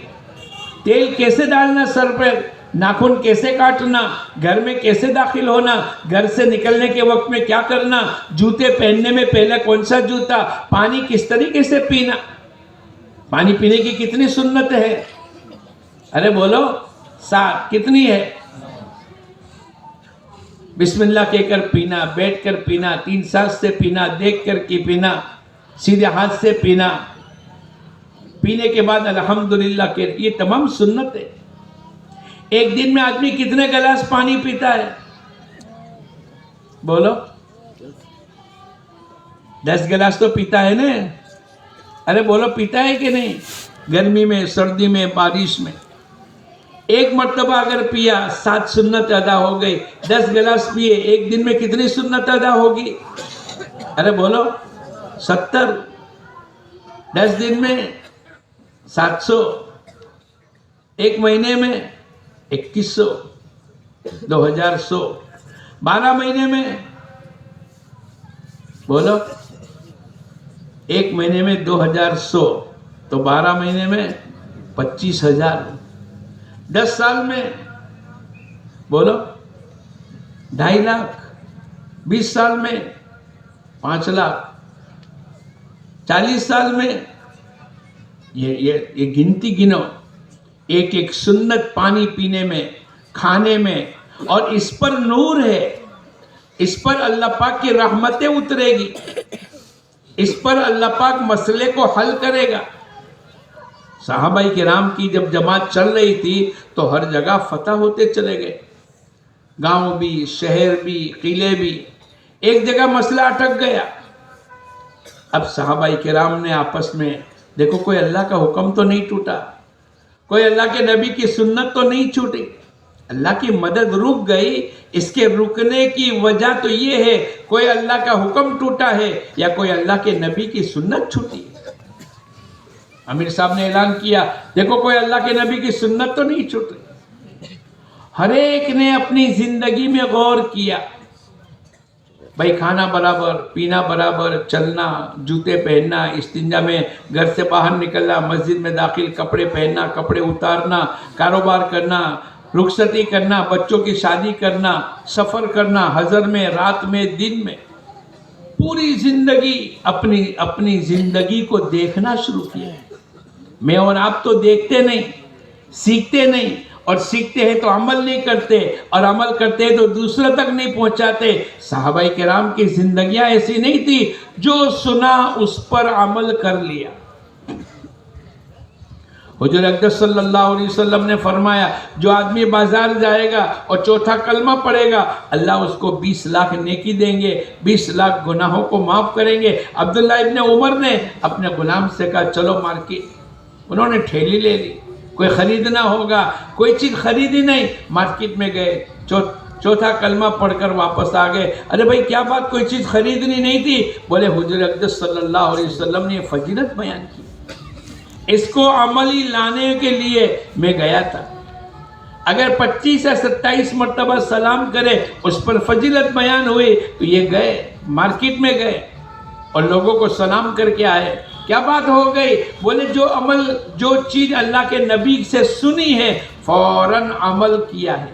تیل کیسے ڈالنا سر پر، ناخن کیسے کاٹنا، گھر میں کیسے داخل ہونا، گھر سے نکلنے کے وقت میں کیا کرنا، جوتے پہننے میں پہلے کون سا جوتا، پانی کس طریقے سے پینا، پانی پینے کی کتنی سنت ہے، ارے بولو 7 کتنی ہے؟ بسم اللہ کہہ کر پینا، بیٹھ کر پینا، 3 سانس سے پینا، دیکھ کر کے پینا، سیدھے ہاتھ سے پینا، پینے کے بعد الحمدللہ کہ یہ تمام سنت ہے۔ ایک دن میں آدمی کتنے گلاس پانی پیتا ہے؟ بولو 10 گلاس تو پیتا ہے نا، ارے بولو پیتا ہے کہ نہیں؟ گرمی میں، سردی میں، بارش میں، ایک مرتبہ اگر پیا 7 سنت ادا ہو گئی، 10 گلاس پیے ایک دن میں کتنی سنت ادا ہوگی؟ ارے بولو 70، 10 دن میں 700، ایک مہینے میں 2100، 2100، 12 مہینے میں بولو، ایک مہینے میں 2100 تو 12 مہینے میں 25,000، 10 سال میں بولو 2.5 لاکھ، 20 سال میں 5 لاکھ، 40 سال میں یہ گنتی گنو، ایک ایک سنت پانی پینے میں، کھانے میں، اور اس پر نور ہے، اس پر اللہ پاک کی رحمتیں اترے گی، اس پر اللہ پاک مسئلے کو حل کرے گا۔ صحابہ کرام کی جب جماعت چل رہی تھی تو ہر جگہ فتح ہوتے چلے گئے، گاؤں بھی، شہر بھی، قلعے بھی، ایک جگہ مسئلہ اٹک گیا۔ اب صحابہ کرام نے آپس میں دیکھو کوئی اللہ کا حکم تو نہیں ٹوٹا، کوئی اللہ کے نبی کی سنت تو نہیں چھوٹی، اللہ کی مدد رک گئی، اس کے رکنے کی وجہ تو یہ ہے کوئی اللہ کا حکم ٹوٹا ہے یا کوئی اللہ کے نبی کی سنت چھوٹی ہے۔ امیر صاحب نے اعلان کیا دیکھو کوئی اللہ کے نبی کی سنت تو نہیں چھوٹ رہی۔ ہر ایک نے اپنی زندگی میں غور کیا، بھائی کھانا برابر، پینا برابر، چلنا، جوتے پہننا، استنجا میں گھر سے باہر نکلنا، مسجد میں داخل، کپڑے پہننا، کپڑے اتارنا، کاروبار کرنا، رخصتی کرنا، بچوں کی شادی کرنا، سفر کرنا، حضر میں، رات میں، دن میں، پوری زندگی اپنی زندگی کو دیکھنا شروع کیا۔ میں اور آپ تو دیکھتے نہیں، سیکھتے نہیں، اور سیکھتے ہیں تو عمل نہیں کرتے، اور عمل کرتے ہیں تو دوسرے تک نہیں پہنچاتے۔ صحابہ کرام کی زندگیاں ایسی نہیں تھی، جو سنا اس پر عمل کر لیا۔ حضور اقدس صلی اللہ علیہ وسلم نے فرمایا جو آدمی بازار جائے گا اور چوتھا کلمہ پڑھے گا، اللہ اس کو 20 لاکھ نیکی دیں گے، 20 لاکھ گناہوں کو معاف کریں گے۔ عبداللہ ابن عمر نے اپنے غلام سے کہا چلو مارکیٹ، انہوں نے ٹھیلی لے لی، کوئی خریدنا ہوگا، کوئی چیز خریدی نہیں، مارکیٹ میں گئے، چوتھا کلمہ پڑھ کر واپس آ گئے۔ ارے بھائی کیا بات، کوئی چیز خریدنی نہیں تھی؟ بولے حضور اقدس صلی اللہ علیہ وسلم نے فضیلت بیان کی، اس کو عملی لانے کے لیے میں گیا تھا۔ اگر 25 یا 27 مرتبہ سلام کرے اس پر فضیلت بیان ہوئی تو یہ گئے مارکیٹ میں گئے اور لوگوں کو سلام کر کے آئے۔ کیا بات ہو گئی؟ بولے جو چیز اللہ کے نبی سے سنی ہے فوراً عمل کیا ہے۔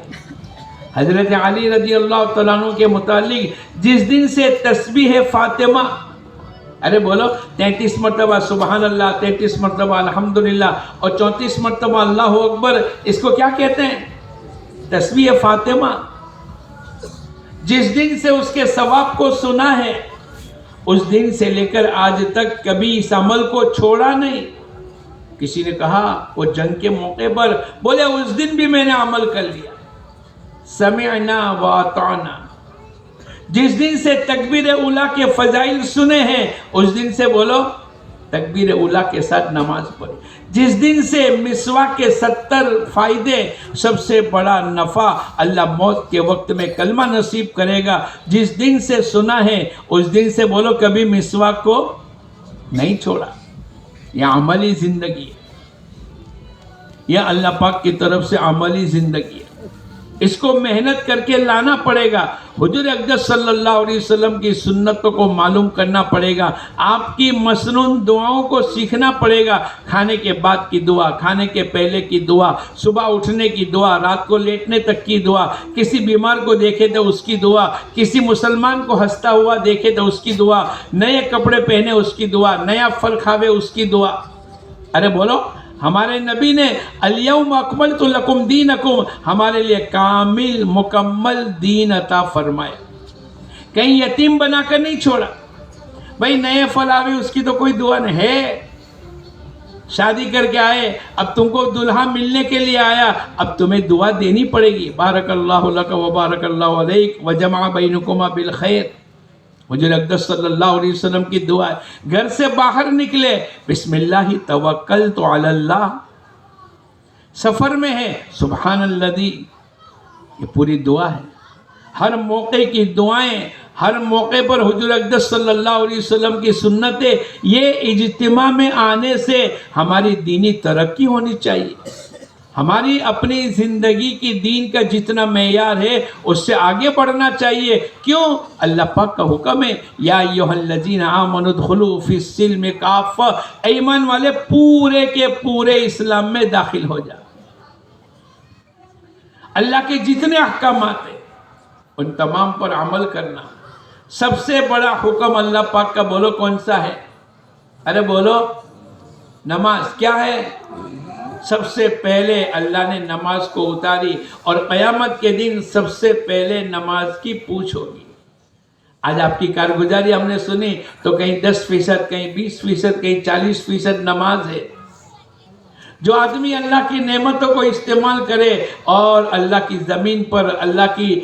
حضرت علی رضی اللہ تعالیٰ عنہ کے متعلق جس دن سے تسبیح فاطمہ، ارے بولو 33 مرتبہ سبحان اللہ، 33 مرتبہ الحمدللہ اور 34 مرتبہ اللہ اکبر، اس کو کیا کہتے ہیں؟ تسبیح فاطمہ۔ جس دن سے اس کے ثواب کو سنا ہے اس دن سے لے کر آج تک کبھی اس عمل کو چھوڑا نہیں۔ کسی نے کہا وہ جنگ کے موقع پر، بولے اس دن بھی میں نے عمل کر لیا، سمعنا واطعنا۔ جس دن سے تکبیر اولیٰ کے فضائل سنے ہیں اس دن سے بولو تکبیر اولیٰ کے ساتھ نماز پڑھی۔ جس دن سے مسواک کے 70 فائدے، سب سے بڑا نفع اللہ موت کے وقت میں کلمہ نصیب کرے گا، جس دن سے سنا ہے اس دن سے بولو کبھی مسواک کو نہیں چھوڑا۔ یہ عملی زندگی ہے، یہ اللہ پاک کی طرف سے عملی زندگی ہے، اس کو محنت کر کے لانا پڑے گا۔ حضور اقدس صلی اللہ علیہ وسلم کی سنتوں کو معلوم کرنا پڑے گا، آپ کی مسنون دعاؤں کو سیکھنا پڑے گا۔ کھانے کے بعد کی دعا، کھانے کے پہلے کی دعا، صبح اٹھنے کی دعا، رات کو لیٹنے تک کی دعا، کسی بیمار کو دیکھے تو اس کی دعا، کسی مسلمان کو ہنستا ہوا دیکھے تو اس کی دعا، نئے کپڑے پہنے اس کی دعا، نیا پھل کھاوے اس کی دعا۔ ارے بولو ہمارے نبی نے الیوم اکملت لکم دینکم، ہمارے لیے کامل مکمل دین عطا فرمایا، کہیں یتیم بنا کر نہیں چھوڑا۔ بھائی نئے پھل آوے اس کی تو کوئی دعا نہیں ہے، شادی کر کے آئے، اب تم کو دلہا ملنے کے لیے آیا، اب تمہیں دعا دینی پڑے گی، بارک اللہ لک و بارک اللہ علیک وجمع بینکما بالخیر۔ حضور اقدس صلی اللہ علیہ وسلم کی دعا ہے، گھر سے باہر نکلے بسم اللہ توکلت علی اللہ، سفر میں ہے سبحان الذی، یہ پوری دعا ہے۔ ہر موقع کی دعائیں، ہر موقع پر حضور اقدس صلی اللہ علیہ وسلم کی سنتیں، یہ اجتماع میں آنے سے ہماری دینی ترقی ہونی چاہیے۔ ہماری اپنی زندگی کی دین کا جتنا معیار ہے اس سے آگے بڑھنا چاہیے۔ کیوں؟ اللہ پاک کا حکم ہے یا ایھا الذین آمنوا ادخلوا فی السلم کافہ، ایمان والے پورے کے پورے اسلام میں داخل ہو جا۔ اللہ کے جتنے احکامات ہیں ان تمام پر عمل کرنا۔ سب سے بڑا حکم اللہ پاک کا بولو کون سا ہے؟ ارے بولو نماز۔ کیا ہے؟ سب سے پہلے اللہ نے نماز کو اتاری اور قیامت کے دن سب سے پہلے نماز کی پوچھ ہوگی۔ آج آپ کی کارگزاری ہم نے سنی تو کہیں 10%، کہیں 20%، کہیں 40% نماز ہے۔ جو آدمی اللہ کی نعمتوں کو استعمال کرے اور اللہ کی زمین پر اللہ کی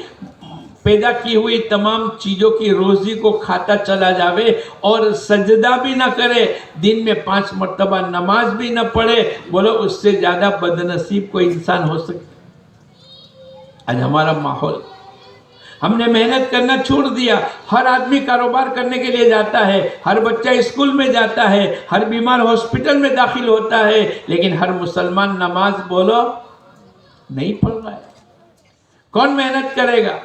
پیدا کی ہوئی تمام چیزوں کی روزی کو کھاتا چلا جاوے اور سجدہ بھی نہ کرے، دن میں 5 مرتبہ نماز بھی نہ پڑھے، بولو اس سے زیادہ بدنصیب کوئی انسان ہو سکتا؟ آج ہمارا ماحول، ہم نے محنت کرنا چھوڑ دیا. ہر آدمی کاروبار کرنے کے لیے جاتا ہے، ہر بچہ اسکول میں جاتا ہے، ہر بیمار ہاسپٹل میں داخل ہوتا ہے، لیکن ہر مسلمان نماز بولو نہیں پڑھ رہا ہے. کون محنت کرے گا؟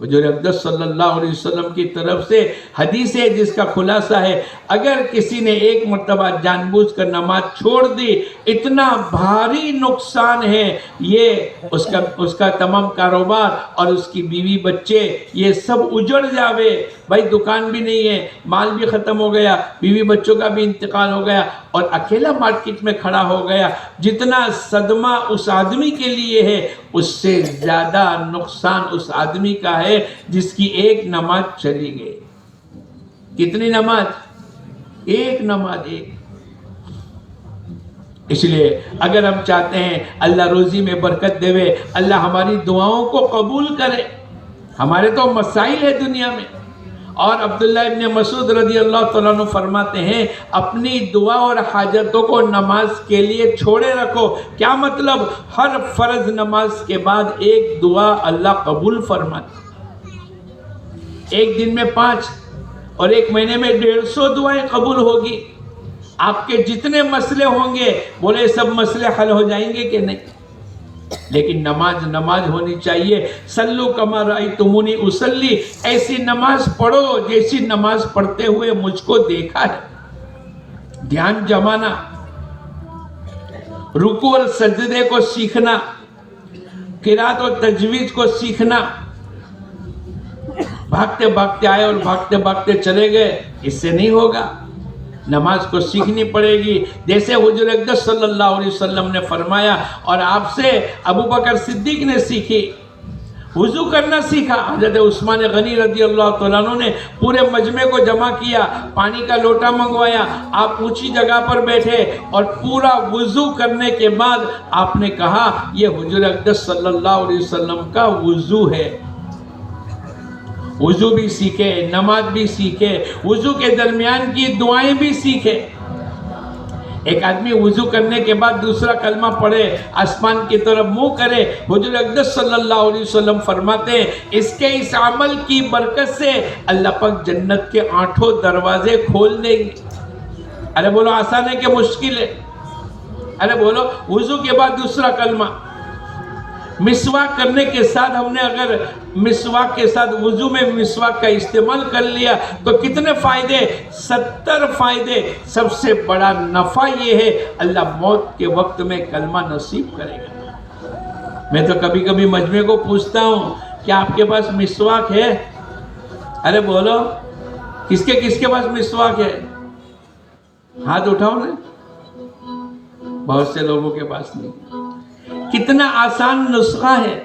حضور اقدس صلی اللہ علیہ وسلم کی طرف سے حدیث ہے جس کا خلاصہ ہے، اگر کسی نے ایک مرتبہ جان بوجھ کر نماز چھوڑ دی، اتنا بھاری نقصان ہے، یہ اس کا تمام کاروبار اور اس کی بیوی بچے یہ سب اجڑ جاوے. بھائی دکان بھی نہیں ہے، مال بھی ختم ہو گیا، بیوی بچوں کا بھی انتقال ہو گیا اور اکیلا مارکیٹ میں کھڑا ہو گیا. جتنا صدمہ اس آدمی کے لیے ہے، اس سے زیادہ نقصان اس آدمی کا ہے جس کی ایک نماز چلی گئی. کتنی نماز؟ ایک نماز. ایک. اس لیے اگر ہم چاہتے ہیں اللہ روزی میں برکت دے، اللہ ہماری دعاؤں کو قبول کرے. ہمارے تو مسائل ہے دنیا میں. اور عبداللہ ابن مسعود رضی اللہ تعالیٰ عنہ فرماتے ہیں اپنی دعا اور حاجتوں کو نماز کے لیے چھوڑے رکھو. کیا مطلب؟ ہر فرض نماز کے بعد ایک دعا اللہ قبول فرماتے. ایک دن میں 5 اور ایک مہینے میں 150 دعائیں قبول ہوگی. آپ کے جتنے مسئلے ہوں گے بولے سب مسئلے حل ہو جائیں گے کہ نہیں؟ لیکن نماز ہونی چاہیے. صلو کما رأیتمونی اصلی، ایسی نماز پڑھو جیسی نماز پڑھتے ہوئے مجھ کو دیکھا ہے. دھیان جمانا، رکوع اور سجدے کو سیکھنا، قرات اور تجوید کو سیکھنا. بھاگتے بھاگتے آئے اور بھاگتے بھاگتے چلے گئے، اس سے نہیں ہوگا. نماز کو سیکھنی پڑے گی جیسے حضور اقدس صلی اللہ علیہ وسلم نے فرمایا اور آپ سے ابو بکر صدیق نے سیکھی. وضو کرنا سیکھا. حضرت عثمان غنی رضی اللہ تعالیٰ عنہ نے پورے مجمع کو جمع کیا، پانی کا لوٹا منگوایا، آپ اونچی جگہ پر بیٹھے اور پورا وضو کرنے کے بعد آپ نے کہا یہ حضور اقدس صلی اللہ علیہ وسلم کا وضو ہے. وضو بھی سیکھے، نماز بھی سیکھے، وضو کے درمیان کی دعائیں بھی سیکھے. ایک آدمی وضو کرنے کے بعد دوسرا کلمہ پڑھے، آسمان کی طرف منہ کرے. حضور اقدس صلی اللہ علیہ وسلم فرماتے ہیں اس کے اس عمل کی برکت سے اللہ پاک جنت کے 8 دروازے کھول دیں گے. ارے بولو آسان ہے کہ مشکل ہے؟ ارے بولو. وضو کے بعد دوسرا کلمہ. مسواک کرنے کے ساتھ ہم نے اگر مسواک کے ساتھ وضو میں مسواک کا استعمال کر لیا تو کتنے فائدے؟ 70 فائدے. سب سے بڑا نفع یہ ہے اللہ موت کے وقت میں کلمہ نصیب کرے گا. میں تو کبھی کبھی مجمع کو پوچھتا ہوں کیا آپ کے پاس مسواک ہے؟ ارے بولو کس کے پاس مسواک ہے؟ ہاتھ اٹھاؤ نا. بہت سے لوگوں کے پاس نہیں. کتنا آسان نسخہ ہے،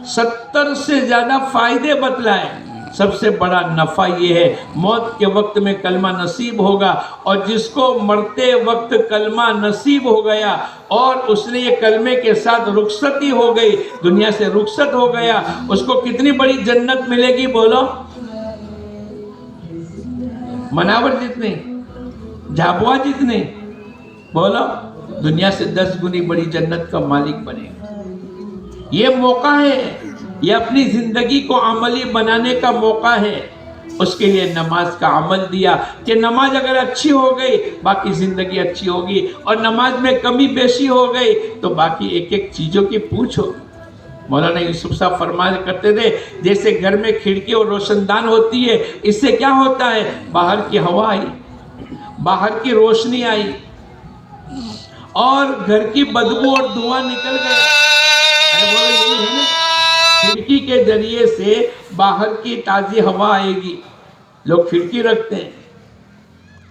70 سے زیادہ فائدے بتلائے. سب سے بڑا نفع یہ ہے موت کے وقت میں کلمہ نصیب ہوگا. اور جس کو مرتے وقت کلمہ نصیب ہو گیا اور اس نے یہ کلمے کے ساتھ رخصتی ہو گئی، دنیا سے رخصت ہو گیا، اس کو کتنی بڑی جنت ملے گی بولو؟ مناور جتنے، جھابوا جتنے، بولو دنیا سے 10 گنی بڑی جنت کا مالک بنے گا. یہ موقع ہے، یہ اپنی زندگی کو عملی بنانے کا موقع ہے. اس کے لیے نماز کا عمل دیا کہ نماز اگر اچھی ہو گئی باقی زندگی اچھی ہوگی، اور نماز میں کمی بیشی ہو گئی تو باقی ایک ایک چیزوں کی پوچھ ہوگی. مولانا یوسف صاحب فرمایا کرتے تھے جیسے گھر میں کھڑکی اور روشن دان ہوتی ہے، اس سے کیا ہوتا ہے؟ باہر کی ہوا آئی، باہر کی روشنی آئی اور گھر کی بدبو اور دھواں نکل گیا. کھڑکی کے ذریعے سے باہر کی تازی ہوا آئے گی. لوگ کھڑکی رکھتے ہیں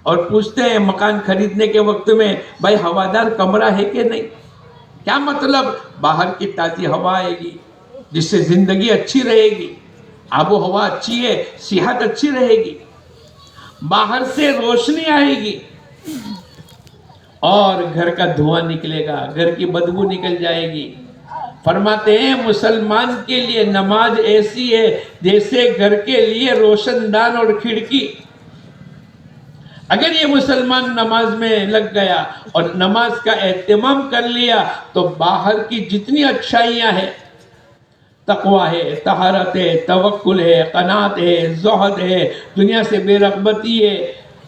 اور پوچھتے ہیں مکان خریدنے کے وقت میں بھائی ہوادار کمرہ ہے کہ نہیں. کیا مطلب؟ باہر کی تازی ہوا آئے گی جس سے زندگی اچھی رہے گی، آب و ہوا اچھی ہے، صحت اچھی رہے گی. باہر سے روشنی آئے گی اور گھر کا دھواں نکلے گا، گھر کی بدبو نکل جائے گی. فرماتے ہیں مسلمان کے لیے نماز ایسی ہے جیسے گھر کے لیے روشن دان اور کھڑکی. اگر یہ مسلمان نماز میں لگ گیا اور نماز کا اہتمام کر لیا تو باہر کی جتنی اچھائیاں ہیں تقوی ہے، طہارت ہے، توکل ہے، قناعت ہے، زہد ہے، دنیا سے بے رغبتی ہے،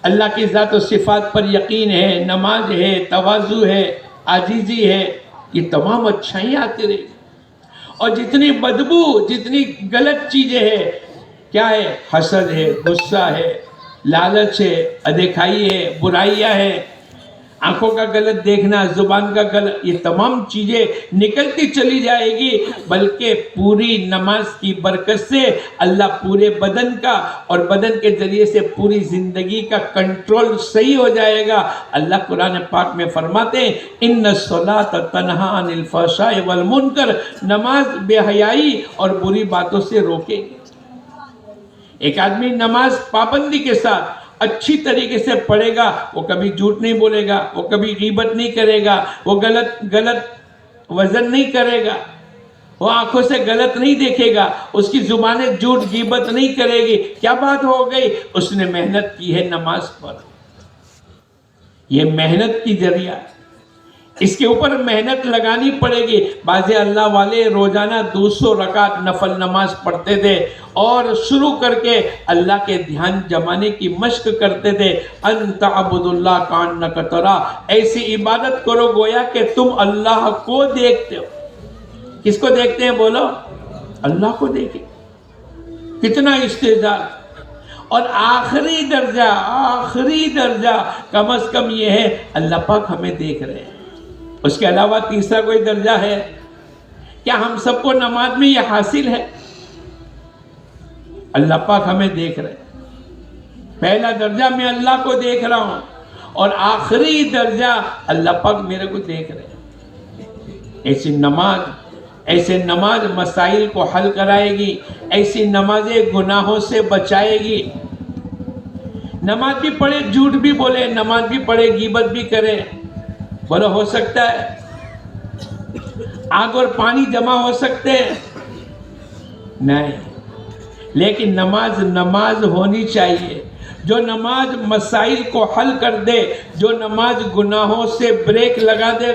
اللہ کی ذات و صفات پر یقین ہے، نماز ہے، تواضع ہے، عاجزی ہے، یہ تمام اچھائیاں آتی رہی. اور جتنی بدبو، جتنی غلط چیزیں ہیں، کیا ہے؟ حسد ہے، غصہ ہے، لالچ ہے، ادیکھائی ہے، برائیاں ہے، آنکھوں کا غلط دیکھنا، زبان کا غلط، یہ تمام چیزیں نکلتی چلی جائے گی. بلکہ پوری نماز کی برکت سے اللہ پورے بدن کا اور بدن کے ذریعے سے پوری زندگی کا کنٹرول صحیح ہو جائے گا. اللہ قرآن پاک میں فرماتے ہیں ان الصلاۃ تنہی عن الفحشاء والمنکر، نماز بے حیائی اور بری باتوں سے روکے گی. ایک آدمی نماز پابندی کے ساتھ اچھی طریقے سے پڑھے گا، وہ کبھی جھوٹ نہیں بولے گا، وہ کبھی غیبت نہیں کرے گا، وہ غلط وزن نہیں کرے گا، وہ آنکھوں سے غلط نہیں دیکھے گا، اس کی زبانیں جھوٹ غیبت نہیں کرے گی. کیا بات ہو گئی؟ اس نے محنت کی ہے نماز پر. یہ محنت کی ذریعہ، اس کے اوپر محنت لگانی پڑے گی. بعض اللہ والے روزانہ 200 رکعت نفل نماز پڑھتے تھے اور شروع کر کے اللہ کے دھیان جمانے کی مشق کرتے تھے. ان تعبد اللہ کانک تراہ، ایسی عبادت کرو گویا کہ تم اللہ کو دیکھتے ہو. کس کو دیکھتے ہیں بولو؟ اللہ کو دیکھیں. کتنا استعداد. اور آخری درجہ کم از کم یہ ہے اللہ پاک ہمیں دیکھ رہے ہیں. اس کے علاوہ تیسرا کوئی درجہ ہے کیا؟ ہم سب کو نماز میں یہ حاصل ہے؟ اللہ پاک ہمیں دیکھ رہے ہیں. پہلا درجہ میں اللہ کو دیکھ رہا ہوں اور آخری درجہ اللہ پاک میرے کو دیکھ رہے ہیں. ایسے نماز مسائل کو حل کرائے گی. ایسی نمازیں گناہوں سے بچائے گی. نماز بھی پڑھے جھوٹ بھی بولے، نماز بھی پڑھے غیبت بھی کرے، بولو ہو سکتا ہے؟ آگ اور پانی جمع ہو سکتے ہیں؟ نہیں. لیکن نماز ہونی چاہیے. جو نماز مسائل کو حل کر دے، جو نماز گناہوں سے بریک لگا دے،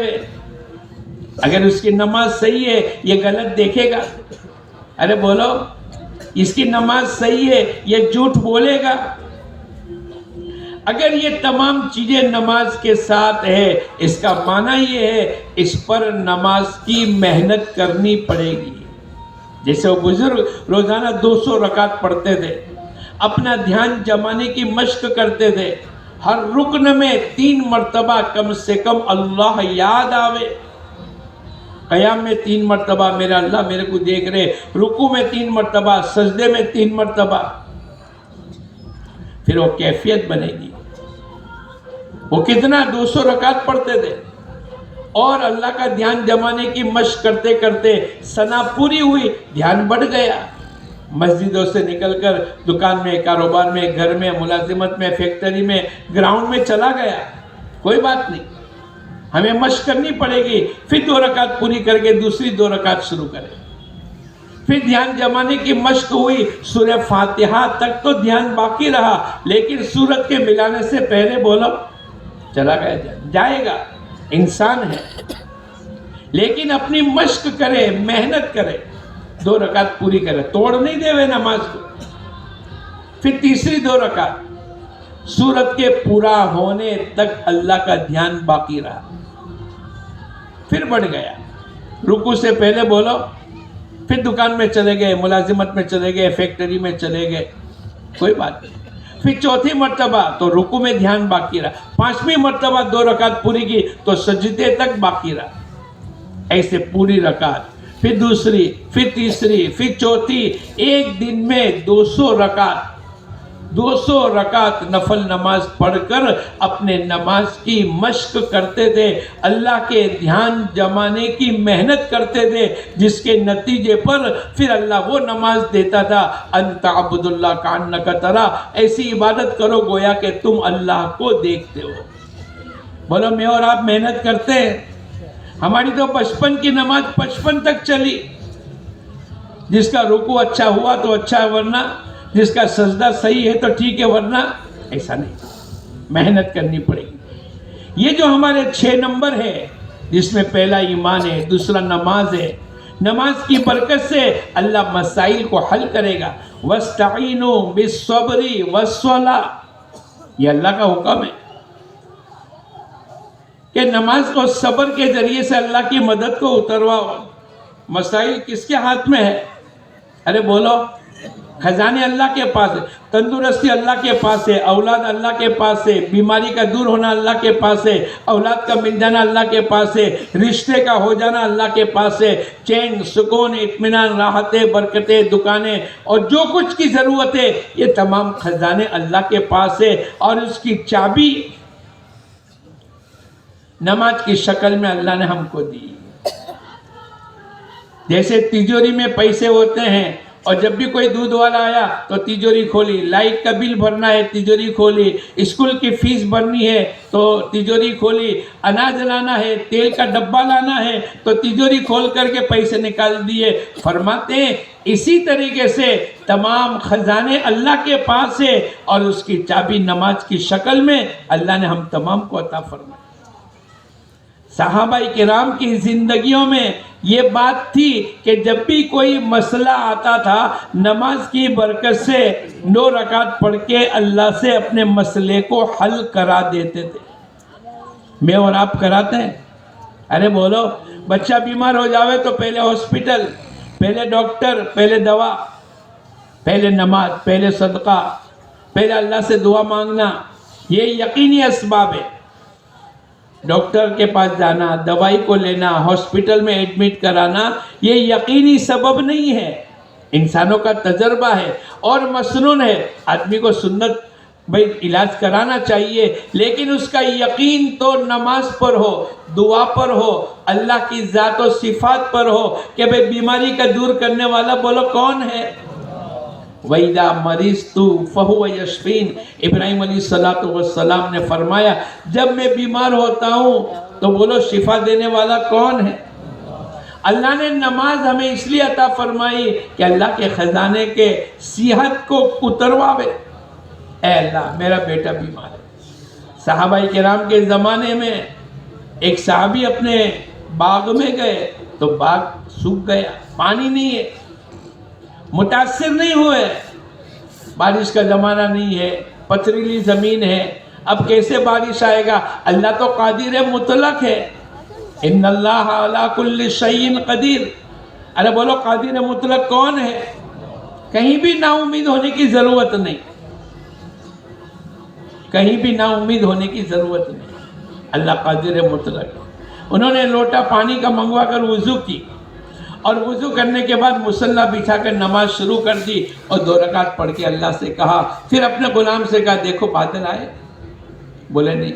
اگر اس کی نماز صحیح ہے یہ غلط دیکھے گا، ارے بولو اس کی نماز صحیح ہے یہ جھوٹ بولے گا. اگر یہ تمام چیزیں نماز کے ساتھ ہے، اس کا معنی یہ ہے اس پر نماز کی محنت کرنی پڑے گی. جیسے وہ بزرگ روزانہ 200 رکعت پڑھتے تھے، اپنا دھیان جمانے کی مشق کرتے تھے. ہر رکن میں 3 مرتبہ کم سے کم اللہ یاد آوے. قیام میں 3 مرتبہ میرا اللہ میرے کو دیکھ رہے، رکوع میں 3 مرتبہ، سجدے میں 3 مرتبہ. پھر وہ کیفیت بنے گی. وہ کتنا 200 رکعت پڑھتے تھے اور اللہ کا دھیان جمانے کی مشق کرتے کرتے سنا پوری ہوئی، دھیان بڑھ گیا. مسجدوں سے نکل کر دکان میں، کاروبار میں، گھر میں، ملازمت میں، فیکٹری میں، گراؤنڈ میں چلا گیا. کوئی بات نہیں، ہمیں مشق کرنی پڑے گی. پھر 2 رکعت پوری کر کے دوسری 2 رکعت شروع کریں. پھر دھیان جمانے کی مشق ہوئی. سورہ فاتحہ تک تو دھیان باقی رہا، لیکن سورت کے ملانے سے پہلے بولو چلا گیا، جائے گا. انسان ہے لیکن اپنی مشق کرے، محنت کرے، 2 رکعت پوری کرے، توڑ نہیں دے وے نماز کو. پھر تیسری 2 رکعت سورت کے پورا ہونے تک اللہ کا دھیان باقی رہا. پھر بڑھ گیا. رکوع سے پہلے بولو، پھر دکان میں چلے گئے، ملازمت میں چلے گئے، فیکٹری میں چلے گئے، کوئی بات نہیں. پھر چوتھی مرتبہ تو رکوع میں دھیان باقی رہا. 5ویں مرتبہ 2 رکعت پوری کی تو سجدے تک باقی رہا. ایسے پوری رکعت، پھر دوسری، پھر تیسری، پھر چوتھی. ایک دن میں 200 رکعت نفل نماز پڑھ کر اپنے نماز کی مشق کرتے تھے، اللہ کے دھیان جمانے کی محنت کرتے تھے، جس کے نتیجے پر پھر اللہ وہ نماز دیتا تھا. ان تعبد اللہ کانک تراہ، ایسی عبادت کرو گویا کہ تم اللہ کو دیکھتے ہو. بولو میں اور آپ محنت کرتے ہیں. ہماری تو 55 کی نماز 55 تک چلی. جس کا رکوع اچھا ہوا تو اچھا ہے، ورنہ جس کا سجدہ صحیح ہے تو ٹھیک ہے، ورنہ ایسا نہیں. محنت کرنی پڑے گی. یہ جو ہمارے 6 نمبر ہے، جس میں پہلا ایمان ہے، دوسرا نماز ہے، نماز کی برکت سے اللہ مسائل کو حل کرے گا. وَاسْتَعِينُوا بِالصَّبْرِ وَالصَّلَاةِ، یہ اللہ کا حکم ہے کہ نماز کو صبر کے ذریعے سے اللہ کی مدد کو اترواؤ. مسائل کس کے ہاتھ میں ہے؟ ارے بولو. خزانے اللہ کے پاس ہے، تندرستی اللہ کے پاس ہے، اولاد اللہ کے پاس ہے، بیماری کا دور ہونا اللہ کے پاس ہے، اولاد کا مل جانا اللہ کے پاس ہے، رشتے کا ہو جانا اللہ کے پاس ہے، چین، سکون، اطمینان، راحتیں، برکتیں، دکانیں اور جو کچھ کی ضرورت ہے یہ تمام خزانے اللہ کے پاس ہے. اور اس کی چابی نماز کی شکل میں اللہ نے ہم کو دی. جیسے تیجوری میں پیسے ہوتے ہیں اور جب بھی کوئی دودھ والا آیا تو تیجوری کھولی، لائٹ کا بل بھرنا ہے تیجوری کھولی، اسکول کی فیس بھرنی ہے تو تیجوری کھولی، اناج لانا ہے، تیل کا ڈبہ لانا ہے تو تیجوری کھول کر کے پیسے نکال دیے. فرماتے ہیں اسی طریقے سے تمام خزانے اللہ کے پاس ہے اور اس کی چابی نماز کی شکل میں اللہ نے ہم تمام کو عطا فرمائی. صحابہ کرام کی زندگیوں میں یہ بات تھی کہ جب بھی کوئی مسئلہ آتا تھا نماز کی برکت سے 2 رکعت پڑھ کے اللہ سے اپنے مسئلے کو حل کرا دیتے تھے. میں اور آپ کراتے ہیں؟ ارے بولو. بچہ بیمار ہو جاوے تو پہلے ہاسپٹل، پہلے ڈاکٹر، پہلے دوا، پہلے نماز، پہلے صدقہ، پہلے اللہ سے دعا مانگنا. یہ یقینی اسباب ہے. ڈاکٹر کے پاس جانا، دوائی کو لینا، ہاسپٹل میں ایڈمٹ کرانا یہ یقینی سبب نہیں ہے، انسانوں کا تجربہ ہے اور مسنون ہے. آدمی کو سنت بھائی علاج کرانا چاہیے لیکن اس کا یقین تو نماز پر ہو، دعا پر ہو، اللہ کی ذات و صفات پر ہو کہ بھائی بیماری کا دور کرنے والا بولو کون ہے. وَإِذَا مَرِضْتُ فَهُوَ يَشْفِينِ، ابراہیم علیہ السلام نے فرمایا جب میں بیمار ہوتا ہوں تو بولو شفا دینے والا کون ہے؟ اللہ نے نماز ہمیں اس لیے عطا فرمائی کہ اللہ کے خزانے کے صحت کو اترواوے. اے اللہ میرا بیٹا بیمار ہے. صحابہ کرام کے زمانے میں ایک صحابی اپنے باغ میں گئے تو باغ سوکھ گیا، پانی نہیں ہے، متاثر نہیں ہوئے. بارش کا زمانہ نہیں ہے، پتھریلی زمین ہے، اب کیسے بارش آئے گا؟ اللہ تو قادر مطلق ہے. ان اللہ علی کل شیء قدیر. ارے بولو قادر مطلق کون ہے؟ کہیں بھی نا امید ہونے کی ضرورت نہیں، کہیں بھی نا امید ہونے کی ضرورت نہیں. اللہ قادر مطلق. انہوں نے لوٹا پانی کا منگوا کر وضو کی اور وضو کرنے کے بعد مصلی بچھا کر نماز شروع کر دی اور 2 رکعت پڑھ کے اللہ سے کہا. پھر اپنے غلام سے کہا دیکھو بادل آئے؟ بولے نہیں.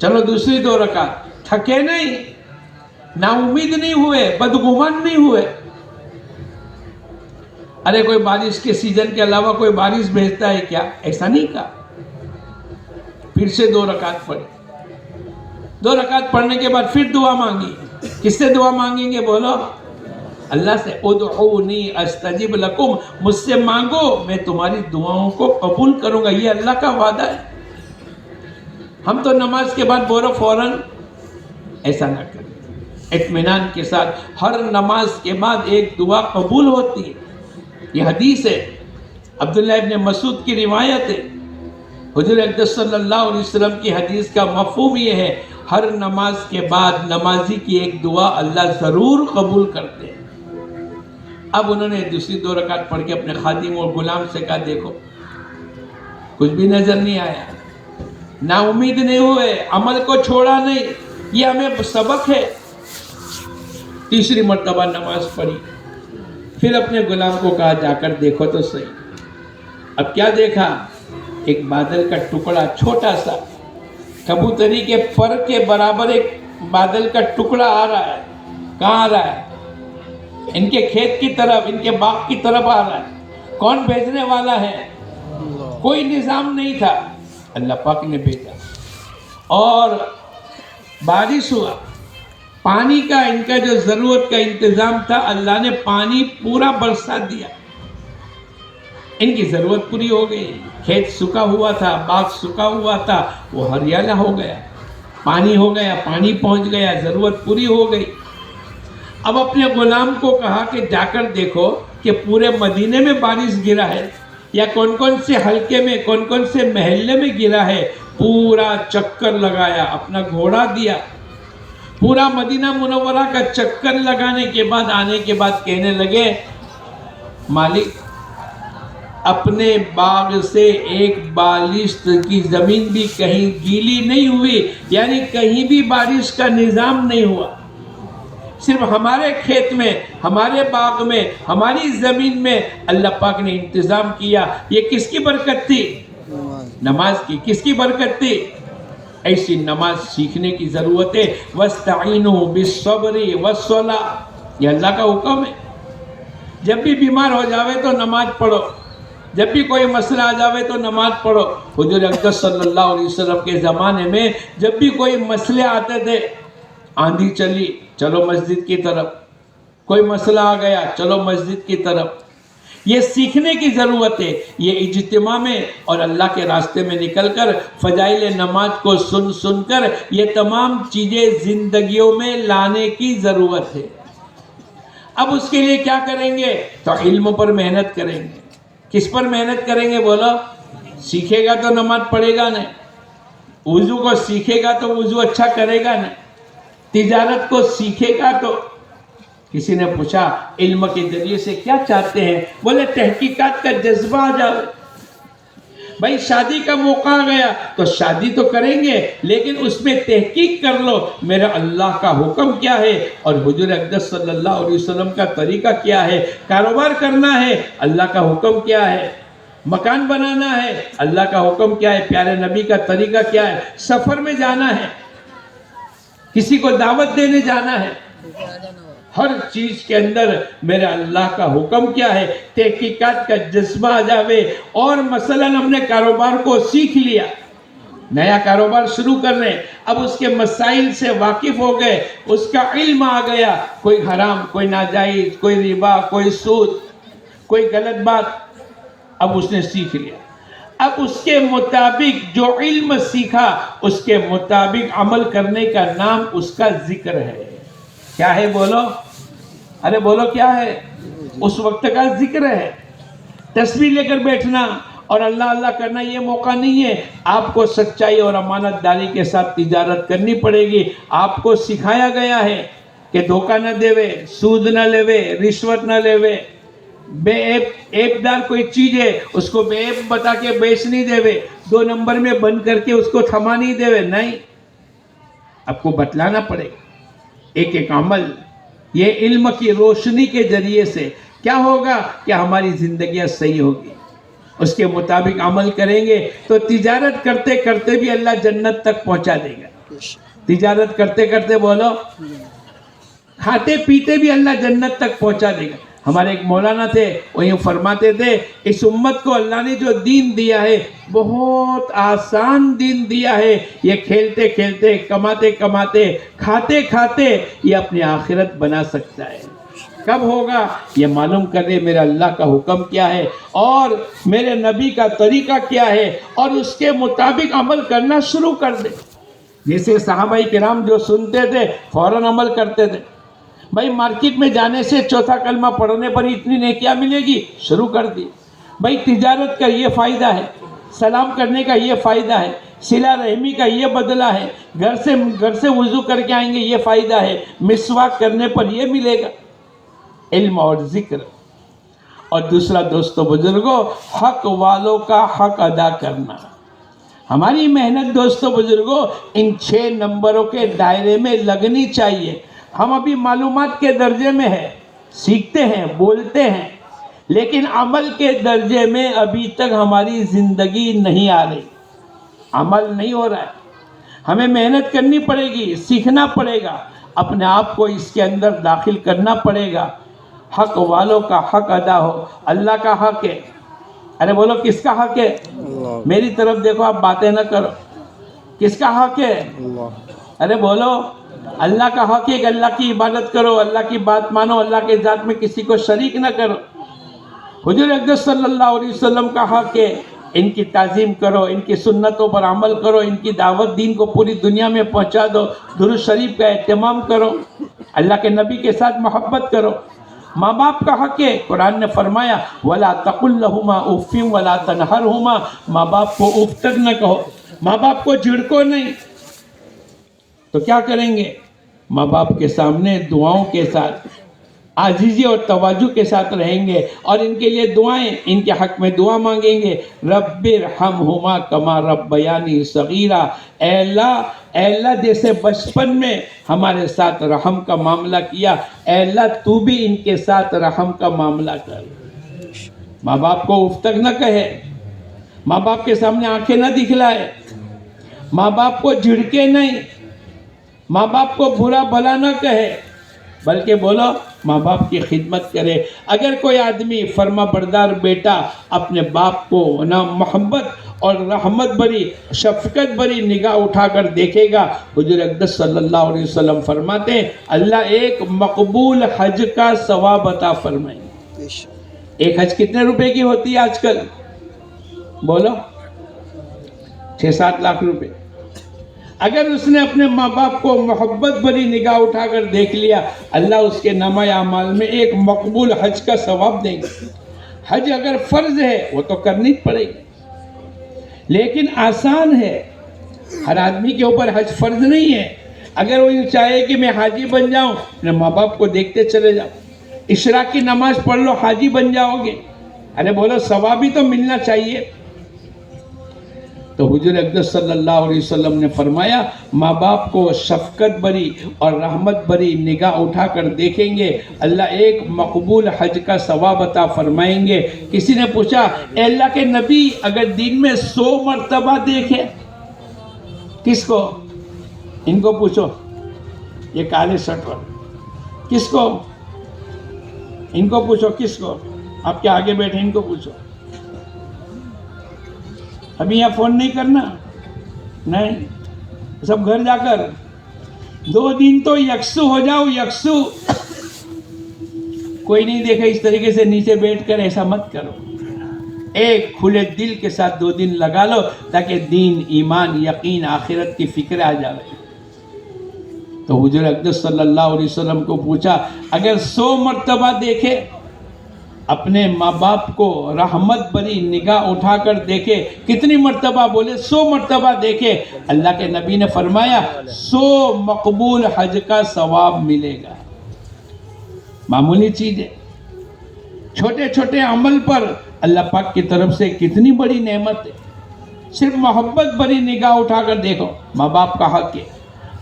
چلو دوسری 2 رکعت. تھکے نہیں، نا امید نہیں ہوئے، بدگمان نہیں ہوئے. ارے کوئی بارش کے سیزن کے علاوہ کوئی بارش بھیجتا ہے کیا؟ ایسا نہیں کہا. پھر سے 2 رکعت پڑھی. 2 رکعت پڑھنے کے بعد پھر دعا مانگی. کس سے دعا مانگیں گے بولو؟ اللہ سے. ادعونی استجب لکم، مجھ سے مانگو میں تمہاری دعاؤں کو قبول کروں گا. یہ اللہ کا وعدہ ہے. ہم تو نماز کے بعد بولو فوراً، ایسا نہ کریں. اطمینان کے ساتھ ہر نماز کے بعد ایک دعا قبول ہوتی ہے. یہ حدیث ہے، عبداللہ ابن مسعود کی روایت ہے. حضور اقدس صلی اللہ علیہ وسلم کی حدیث کا مفہوم یہ ہے ہر نماز کے بعد نمازی کی ایک دعا اللہ ضرور قبول کرتے ہیں. اب انہوں نے دوسری 2 رکعت پڑھ کے اپنے خادم اور غلام سے کہا دیکھو کچھ بھی نظر نہیں آیا، نا امید نہیں ہوئے، عمل کو چھوڑا نہیں. یہ ہمیں سبق ہے. تیسری مرتبہ نماز پڑھی. پھر اپنے غلام کو کہا جا کر دیکھو تو صحیح. اب کیا دیکھا؟ ایک بادل کا ٹکڑا چھوٹا سا، کبوتری کے پر کے برابر ایک بادل کا ٹکڑا آ رہا ہے. کہاں آ رہا ہے؟ ان کے کھیت کی طرف، ان کے باغ کی طرف آ رہا ہے. کون بھیجنے والا ہے؟ کوئی نظام نہیں تھا، اللہ پاک نے بھیجا. اور بارش ہوا، پانی کا ان کا جو ضرورت کا انتظام تھا اللہ نے پانی پورا برسا دیا. ان کی ضرورت پوری ہو گئی. کھیت سکا ہوا تھا، باغ سکا ہوا تھا، وہ ہریالا ہو گیا. پانی ہو گیا، پانی پہنچ گیا، ضرورت پوری ہو گئی. اب اپنے غلام کو کہا کہ جا کر دیکھو کہ پورے مدینے میں بارش گرا ہے یا کون کون سے حلقے میں کون کون سے محلے میں گرا ہے. پورا چکر لگایا, اپنا گھوڑا دیا, پورا مدینہ منورہ کا چکر لگانے کے بعد آنے کے بعد کہنے لگے مالک اپنے باغ سے ایک بالشت کی زمین بھی کہیں گیلی نہیں ہوئی, یعنی کہیں بھی بارش کا نظام نہیں ہوا. صرف ہمارے کھیت میں, ہمارے باغ میں, ہماری زمین میں اللہ پاک نے انتظام کیا. یہ کس کی برکت تھی؟ نماز کی. کس کی برکت تھی؟ ایسی نماز سیکھنے کی ضرورت ہے. وَاسْتَعِينُوا بِالصَّبْرِ وَالصَّلَاةِ, یہ اللہ کا حکم ہے. جب بھی بیمار ہو جاوے تو نماز پڑھو, جب بھی کوئی مسئلہ آ جاوے تو نماز پڑھو. حضور اقدس صلی اللہ علیہ وسلم کے زمانے میں جب بھی کوئی مسئلے آتے تھے, آندھی چلی چلو مسجد کی طرف, کوئی مسئلہ آ گیا چلو مسجد کی طرف. یہ سیکھنے کی ضرورت ہے. یہ اجتماع میں اور اللہ کے راستے میں نکل کر فضائل نماز کو سن سن کر یہ تمام چیزیں زندگیوں میں لانے کی ضرورت ہے. اب اس کے لیے کیا کریں گے؟ تو علم پر محنت کریں گے. کس پر محنت کریں گے بولو؟ سیکھے گا تو نماز پڑھے گا نہیں, وضو کو سیکھے گا تو وضو اچھا کرے گا نہیں, تجارت کو سیکھے گا تو. کسی نے پوچھا علم کے ذریعے سے کیا چاہتے ہیں؟ بولے تحقیقات کا جذبہ آ جائے. بھائی شادی کا موقع آ گیا تو شادی تو کریں گے, لیکن اس میں تحقیق کر لو میرا اللہ کا حکم کیا ہے اور حضور اقدس صلی اللہ علیہ وسلم کا طریقہ کیا ہے. کاروبار کرنا ہے, اللہ کا حکم کیا ہے. مکان بنانا ہے, اللہ کا حکم کیا ہے, پیارے نبی کا طریقہ کیا ہے. سفر میں جانا ہے, کسی کو دعوت دینے جانا ہے, ہر چیز کے اندر میرے اللہ کا حکم کیا ہے. تحقیقات کا جذبہ آ جاوے. اور مثلا ہم نے کاروبار کو سیکھ لیا, نیا کاروبار شروع کر رہے ہیں, اب اس کے مسائل سے واقف ہو گئے, اس کا علم آ گیا, کوئی حرام, کوئی ناجائز, کوئی ربا, کوئی سود, کوئی غلط بات, اب اس نے سیکھ لیا. اب اس کے مطابق جو علم سیکھا اس کے مطابق عمل کرنے کا نام اس کا ذکر ہے. کیا ہے بولو؟ ارے بولو کیا ہے؟ اس وقت کا ذکر ہے. تسبیح لے کر بیٹھنا اور اللہ اللہ کرنا یہ موقع نہیں ہے. آپ کو سچائی اور امانت داری کے ساتھ تجارت کرنی پڑے گی. آپ کو سکھایا گیا ہے کہ دھوکہ نہ دیوے, سود نہ لیوے, رشوت نہ لیوے, بے ایب دار کوئی چیز ہے اس کو بے ایب بتا کے بیچ نہیں دیوے, 2 نمبر میں بند کر کے اس کو تھما نہیں دیوے. نہیں, آپ کو بتلانا پڑے گا ایک ایک عمل. یہ علم کی روشنی کے ذریعے سے کیا ہوگا کہ ہماری زندگیاں صحیح ہوگی. اس کے مطابق عمل کریں گے تو تجارت کرتے کرتے بھی اللہ جنت تک پہنچا دے گا. تجارت کرتے کرتے بولو, کھاتے پیتے بھی اللہ جنت تک پہنچا دے گا. ہمارے ایک مولانا تھے, وہ یوں فرماتے تھے اس امت کو اللہ نے جو دین دیا ہے بہت آسان دین دیا ہے. یہ کھیلتے کھیلتے, کماتے کماتے, کھاتے کھاتے یہ اپنی آخرت بنا سکتا ہے. کب ہوگا؟ یہ معلوم کر لے میرا اللہ کا حکم کیا ہے اور میرے نبی کا طریقہ کیا ہے اور اس کے مطابق عمل کرنا شروع کر دے. جیسے صحابہ کرام جو سنتے تھے فوراً عمل کرتے تھے. بھائی مارکیٹ میں جانے سے چوتھا کلمہ پڑھنے پر اتنی نیکیاں ملے گی, شروع کر دی. بھائی تجارت کا یہ فائدہ ہے, سلام کرنے کا یہ فائدہ ہے, صلہ رحمی کا یہ بدلہ ہے, گھر سے وضو کر کے آئیں گے یہ فائدہ ہے, مسواک کرنے پر یہ ملے گا. علم اور ذکر. اور دوسرا دوستو بزرگوں, حق والوں کا حق ادا کرنا. ہماری محنت دوستو بزرگوں ان 6 نمبروں کے دائرے میں لگنی چاہیے. ہم ابھی معلومات کے درجے میں ہیں, سیکھتے ہیں, بولتے ہیں, لیکن عمل کے درجے میں ابھی تک ہماری زندگی نہیں آ رہی, عمل نہیں ہو رہا ہے. ہمیں محنت کرنی پڑے گی, سیکھنا پڑے گا, اپنے آپ کو اس کے اندر داخل کرنا پڑے گا. حق والوں کا حق ادا ہو. اللہ کا حق ہے. ارے بولو کس کا حق ہے؟ میری طرف دیکھو, آپ باتیں نہ کرو. کس کا حق ہے؟ ارے بولو. اللہ کا حق ہے کہ اللہ کی عبادت کرو, اللہ کی بات مانو, اللہ کے ذات میں کسی کو شریک نہ کرو. حضور اقدس صلی اللہ علیہ وسلم کا حق ہے ان کی تعظیم کرو, ان کی سنتوں پر عمل کرو, ان کی دعوت دین کو پوری دنیا میں پہنچا دو, درود شریف کا اہتمام کرو. اللہ کے نبی کے ساتھ محبت کرو. ماں باپ کا حق ہے. قرآن نے فرمایا وَلَا تَقُلْ لَهُمَا اُفٍّ وَلَا تَنْهَرْهُمَا. ماں باپ کو اف تک نہ کہو, ماں باپ کو جھڑکو نہیں. تو کیا کریں گے؟ ماں باپ کے سامنے دعاؤں کے ساتھ عاجزی اور تواضع کے ساتھ رہیں گے, اور ان کے لیے دعائیں, ان کے حق میں دعا مانگیں گے. رب ارحمہما کما ربیانی صغیرا. اے اللہ جیسے بچپن میں ہمارے ساتھ رحم کا معاملہ کیا, اے اللہ تو بھی ان کے ساتھ رحم کا معاملہ کر. ماں باپ کو اف تک نہ کہے, ماں باپ کے سامنے آنکھیں نہ دکھلائے, ماں باپ کو جھڑکے نہیں, ماں باپ کو برا بھلا نہ کہے, بلکہ بولو ماں باپ کی خدمت کرے. اگر کوئی آدمی فرما بردار بیٹا اپنے باپ کو نہ محبت اور رحمت بری شفقت بری نگاہ اٹھا کر دیکھے گا, حضور اقدس صلی اللہ علیہ وسلم فرماتے ہیں اللہ ایک مقبول حج کا ثواب عطا فرمائیں گے. ایک حج کتنے روپے کی ہوتی ہے آج کل؟ بولو 6-7 لاکھ روپے. اگر اس نے اپنے ماں باپ کو محبت بری نگاہ اٹھا کر دیکھ لیا, اللہ اس کے نامہ اعمال میں ایک مقبول حج کا ثواب دیں گے. حج اگر فرض ہے وہ تو کرنی پڑے گی, لیکن آسان ہے. ہر آدمی کے اوپر حج فرض نہیں ہے. اگر وہ یہ چاہے کہ میں حاجی بن جاؤں, اپنے ماں باپ کو دیکھتے چلے جاؤ, اشراق کی نماز پڑھ لو, حاجی بن جاؤ گے. ارے بولو ثواب ہی تو ملنا چاہیے. تو حضور اقدس صلی اللہ علیہ وسلم نے فرمایا ماں باپ کو شفقت بری اور رحمت بری نگاہ اٹھا کر دیکھیں گے, اللہ ایک مقبول حج کا ثواب عطا فرمائیں گے. کسی نے پوچھا اے اللہ کے نبی اگر دن میں 100 مرتبہ دیکھے, کس کو؟ ان کو پوچھو, یہ کالے شرٹ والے, کس کو؟ ان کو پوچھو, کس کو؟ آپ کے آگے بیٹھے ان کو پوچھو. ابھی یہاں فون نہیں کرنا, نہیں, سب گھر جا کر 2 دن تو یکسو ہو جاؤ, یکسو. کوئی نہیں دیکھا اس طریقے سے نیچے بیٹھ کر ایسا مت کرو. ایک کھلے دل کے ساتھ 2 دن لگا لو تاکہ دین, ایمان, یقین, آخرت کی فکر آ جائے. تو حضور اقدس صلی اللہ علیہ وسلم کو پوچھا اگر 100 مرتبہ دیکھے, اپنے ماں باپ کو رحمت بری نگاہ اٹھا کر دیکھے, کتنی مرتبہ؟ بولے 100 مرتبہ دیکھے. اللہ کے نبی نے فرمایا 100 مقبول حج کا ثواب ملے گا. معمولی چیز ہے. چھوٹے چھوٹے عمل پر اللہ پاک کی طرف سے کتنی بڑی نعمت ہے. صرف محبت بری نگاہ اٹھا کر دیکھو. ماں باپ کا حق ہے,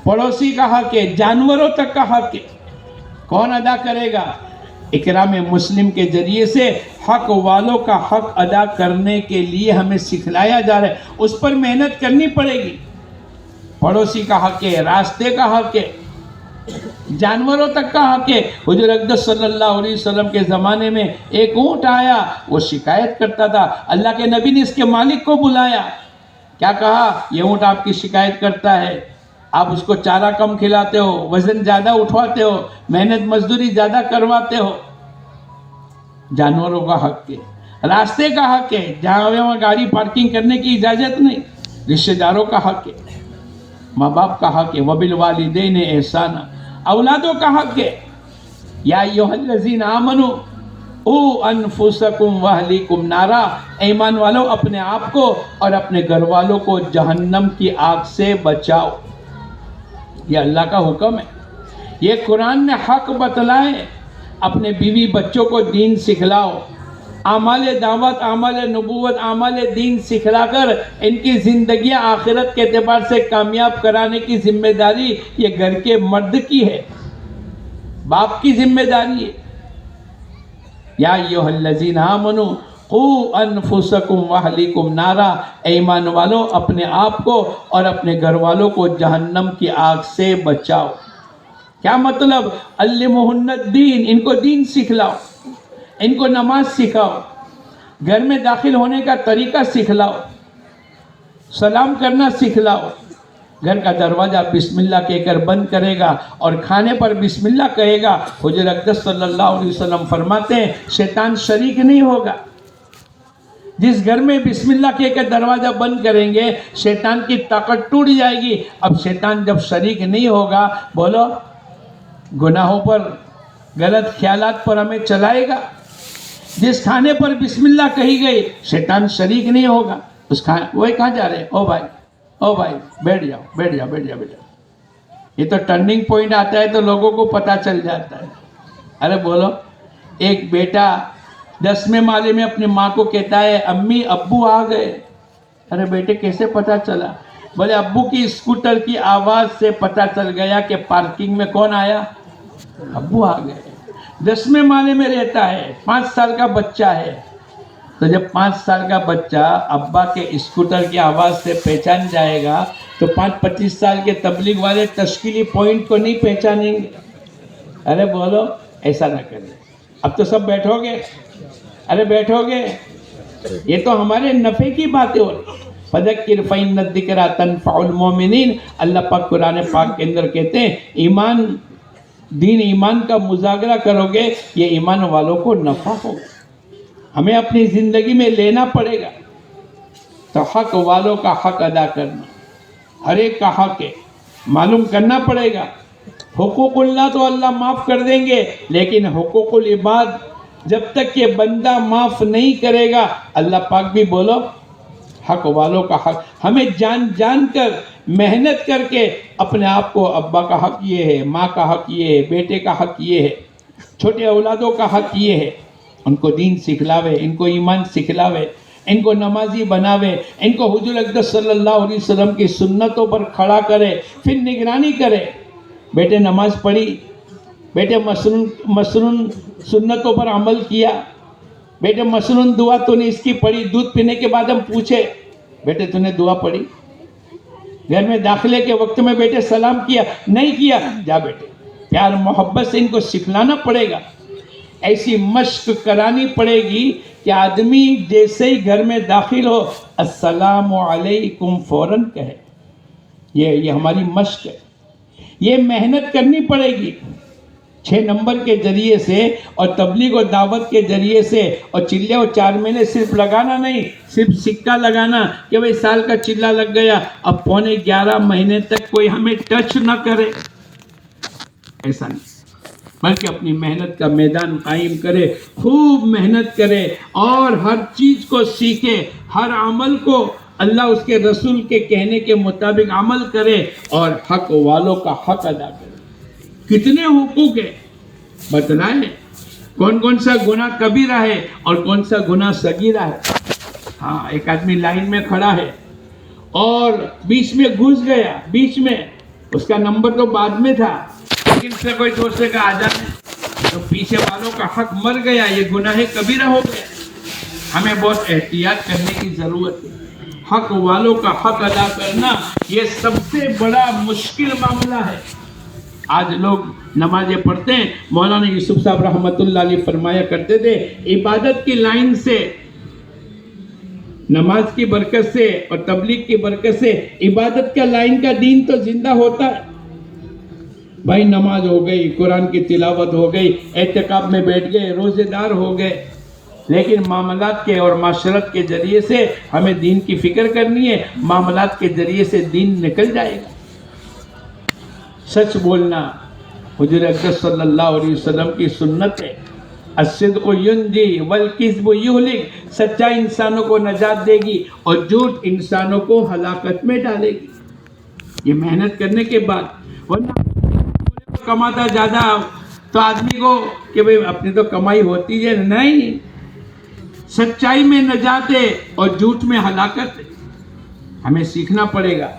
پڑوسی کا حق ہے, جانوروں تک کا حق ہے. کون ادا کرے گا؟ اکرام مسلم کے ذریعے سے حق والوں کا حق ادا کرنے کے لیے ہمیں سکھلایا جا رہا ہے. اس پر محنت کرنی پڑے گی. پڑوسی کا حق ہے, راستے کا حق ہے, جانوروں تک کا حق ہے. حضور اقدس صلی اللہ علیہ وسلم کے زمانے میں ایک اونٹ آیا, وہ شکایت کرتا تھا. اللہ کے نبی نے اس کے مالک کو بلایا. کیا کہا؟ یہ اونٹ آپ کی شکایت کرتا ہے, آپ اس کو چارہ کم کھلاتے ہو, وزن زیادہ اٹھواتے ہو, محنت مزدوری زیادہ کرواتے ہو. جانوروں کا حق ہے, راستے کا حق ہے, جہاں وہاں گاڑی پارکنگ کرنے کی اجازت نہیں. رشتہ داروں کا حق ہے, ماں باپ کا حق ہے, وبالوالدین احسانا, اولادوں کا حق ہے. یا ایھا الذین آمنوا قوا انفسکم واہلیکم نارا. ایمان والو اپنے آپ کو اور اپنے گھر والوں کو جہنم کی آگ سے بچاؤ. یہ اللہ کا حکم ہے. یہ قرآن نے حق بتلائے. اپنے بیوی بچوں کو دین سکھلاؤ. اعمال دعوت, اعمال نبوت, اعمال دین سکھلا کر ان کی زندگیاں آخرت کے اعتبار سے کامیاب کرانے کی ذمہ داری یہ گھر کے مرد کی ہے, باپ کی ذمہ داری ہے. یا ایھا الذین آمنوا قوا انفسکم واہلیکم نارا. ایمان والو اپنے آپ کو اور اپنے گھر والوں کو جہنم کی آگ سے بچاؤ. کیا مطلب؟ علمہن الدین, ان کو دین سکھلاؤ, ان کو نماز سکھاؤ, گھر میں داخل ہونے کا طریقہ سکھلاؤ, سلام کرنا سکھلاؤ. گھر کا دروازہ بسم اللہ کہہ کر بند کرے گا اور کھانے پر بسم اللہ کہے گا. حضور اقدس صلی اللہ علیہ وسلم فرماتے ہیں شیطان شریک نہیں ہوگا. جس گھر میں بسم اللہ کہہ کر دروازہ بند کریں گے شیطان کی طاقت ٹوٹ جائے گی. اب شیطان جب شریک نہیں ہوگا, بولو گناہوں پر غلط خیالات پر ہمیں چلائے گا. جس کھانے پر بسم اللہ کہی گئی شیطان شریک نہیں ہوگا. اس وہی کہاں جا رہے ہیں؟ او بھائی بیٹھ جاؤ. یہ تو ٹرننگ پوائنٹ آتا ہے تو لوگوں کو پتہ چل جاتا ہے. ارے بولو. ایک بیٹا 10ویں مالے میں اپنی ماں کو کہتا ہے امی ابو آ گئے. ارے بیٹے کیسے پتہ چلا؟ بولے ابو کی اسکوٹر کی آواز سے پتہ چل گیا کہ پارکنگ میں کون آیا؟ ابو آ گئے. 10ویں مالے میں رہتا ہے, 5 سال کا بچہ ہے. تو جب 5 سال کا بچہ ابا کے اسکوٹر کی آواز سے پہچان جائے گا تو 25 سال کے تبلیغ والے تشکیلی پوائنٹ کو نہیں پہچانیں گے. ارے بولو ایسا نہ کریں. اب تو سب بیٹھو گے. ارے بیٹھو گے. یہ تو ہمارے نفع کی باتیں ہو رہی. فذکر فإن الذکریٰ تنفع المؤمنین. اللہ پاک قرآن پاک کے اندر کہتے ہیں ایمان کا مذاکرہ کرو گے یہ ایمان والوں کو نفع ہوگا. ہمیں اپنی زندگی میں لینا پڑے گا تو حق والوں کا حق ادا کرنا, ہر ایک کا حق ہے معلوم کرنا پڑے گا. حقوق اللہ تو اللہ معاف کر دیں گے, لیکن حقوق العباد جب تک کہ بندہ معاف نہیں کرے گا اللہ پاک بھی بولو حق والوں کا حق. ہمیں جان کر محنت کر کے اپنے آپ کو ابا کا حق یہ ہے, ماں کا حق یہ ہے, بیٹے کا حق یہ ہے, چھوٹے اولادوں کا حق یہ ہے. ان کو دین سکھلاوے, ان کو ایمان سکھلاوے, ان کو نمازی بناوے, ان کو حضور اقدس صلی اللہ علیہ وسلم کی سنتوں پر کھڑا کرے, پھر نگرانی کرے. بیٹے نماز پڑھی, بیٹے مسنون سنتوں پر عمل کیا, بیٹے مسنون دعا تو نے اس کی پڑھی. دودھ پینے کے بعد ہم پوچھے بیٹے تو نے دعا پڑھی؟ گھر میں داخلے کے وقت میں بیٹے سلام کیا؟ نہیں کیا. جا بیٹے پیار محبت سے ان کو سکھلانا پڑے گا. ایسی مشق کرانی پڑے گی کہ آدمی جیسے ہی گھر میں داخل ہو السلام علیکم فوراً کہے. یہ ہماری مشق ہے. یہ محنت کرنی پڑے گی 6 نمبر کے ذریعے سے اور تبلیغ و دعوت کے ذریعے سے. اور چلے اور 4 مہینے صرف لگانا نہیں, صرف سکہ لگانا کہ بھئی سال کا چلہ لگ گیا, اب 11.5 مہینے تک کوئی ہمیں ٹچ نہ کرے. ایسا نہیں, بلکہ اپنی محنت کا میدان قائم کرے, خوب محنت کرے اور ہر چیز کو سیکھے, ہر عمل کو اللہ اس کے رسول کے کہنے کے مطابق عمل کرے اور حق والوں کا حق ادا کرے. کتنے حقوق ہیں بتلائیں. کون سا گناہ کبیرہ ہے اور کون سا گناہ صغیرہ ہے. ہاں, ایک آدمی لائن میں کھڑا ہے اور بیچ میں گھس گیا. بیچ میں اس کا نمبر تو بعد میں تھا, لیکن سے کوئی دوسرے کا آ جانے تو پیچھے والوں کا حق مر گیا. یہ گناہ کبیرہ ہو گیا. ہمیں بہت احتیاط کرنے کی ضرورت ہے. حق والوں کا حق ادا کرنا یہ سب سے بڑا مشکل معاملہ ہے. آج لوگ نمازیں پڑھتے ہیں. مولانا یوسف صاحب رحمۃ اللہ علیہ فرمایا کرتے تھے عبادت کی لائن سے, نماز کی برکت سے اور تبلیغ کی برکت سے عبادت کا لائن کا دین تو زندہ ہوتا ہے. بھائی نماز ہو گئی, قرآن کی تلاوت ہو گئی, اعتکاف میں بیٹھ گئے, روزے دار ہو گئے, لیکن معاملات کے اور معاشرت کے ذریعے سے ہمیں دین کی فکر کرنی ہے. معاملات کے ذریعے سے دین نکل جائے گا. سچ بولنا حضور اقدس صلی اللہ علیہ وسلم کی سنت ہے. الصدق ینجی والکذب یہلک. سچائی انسانوں کو نجات دے گی اور جھوٹ انسانوں کو ہلاکت میں ڈالے گی. یہ محنت کرنے کے بعد, ورنہ کماتا زیادہ تو آدمی کو کہ بھئی اپنی تو کمائی ہوتی ہے, نہیں. سچائی میں نجات ہے اور جھوٹ میں ہلاکت ہے. ہمیں سیکھنا پڑے گا.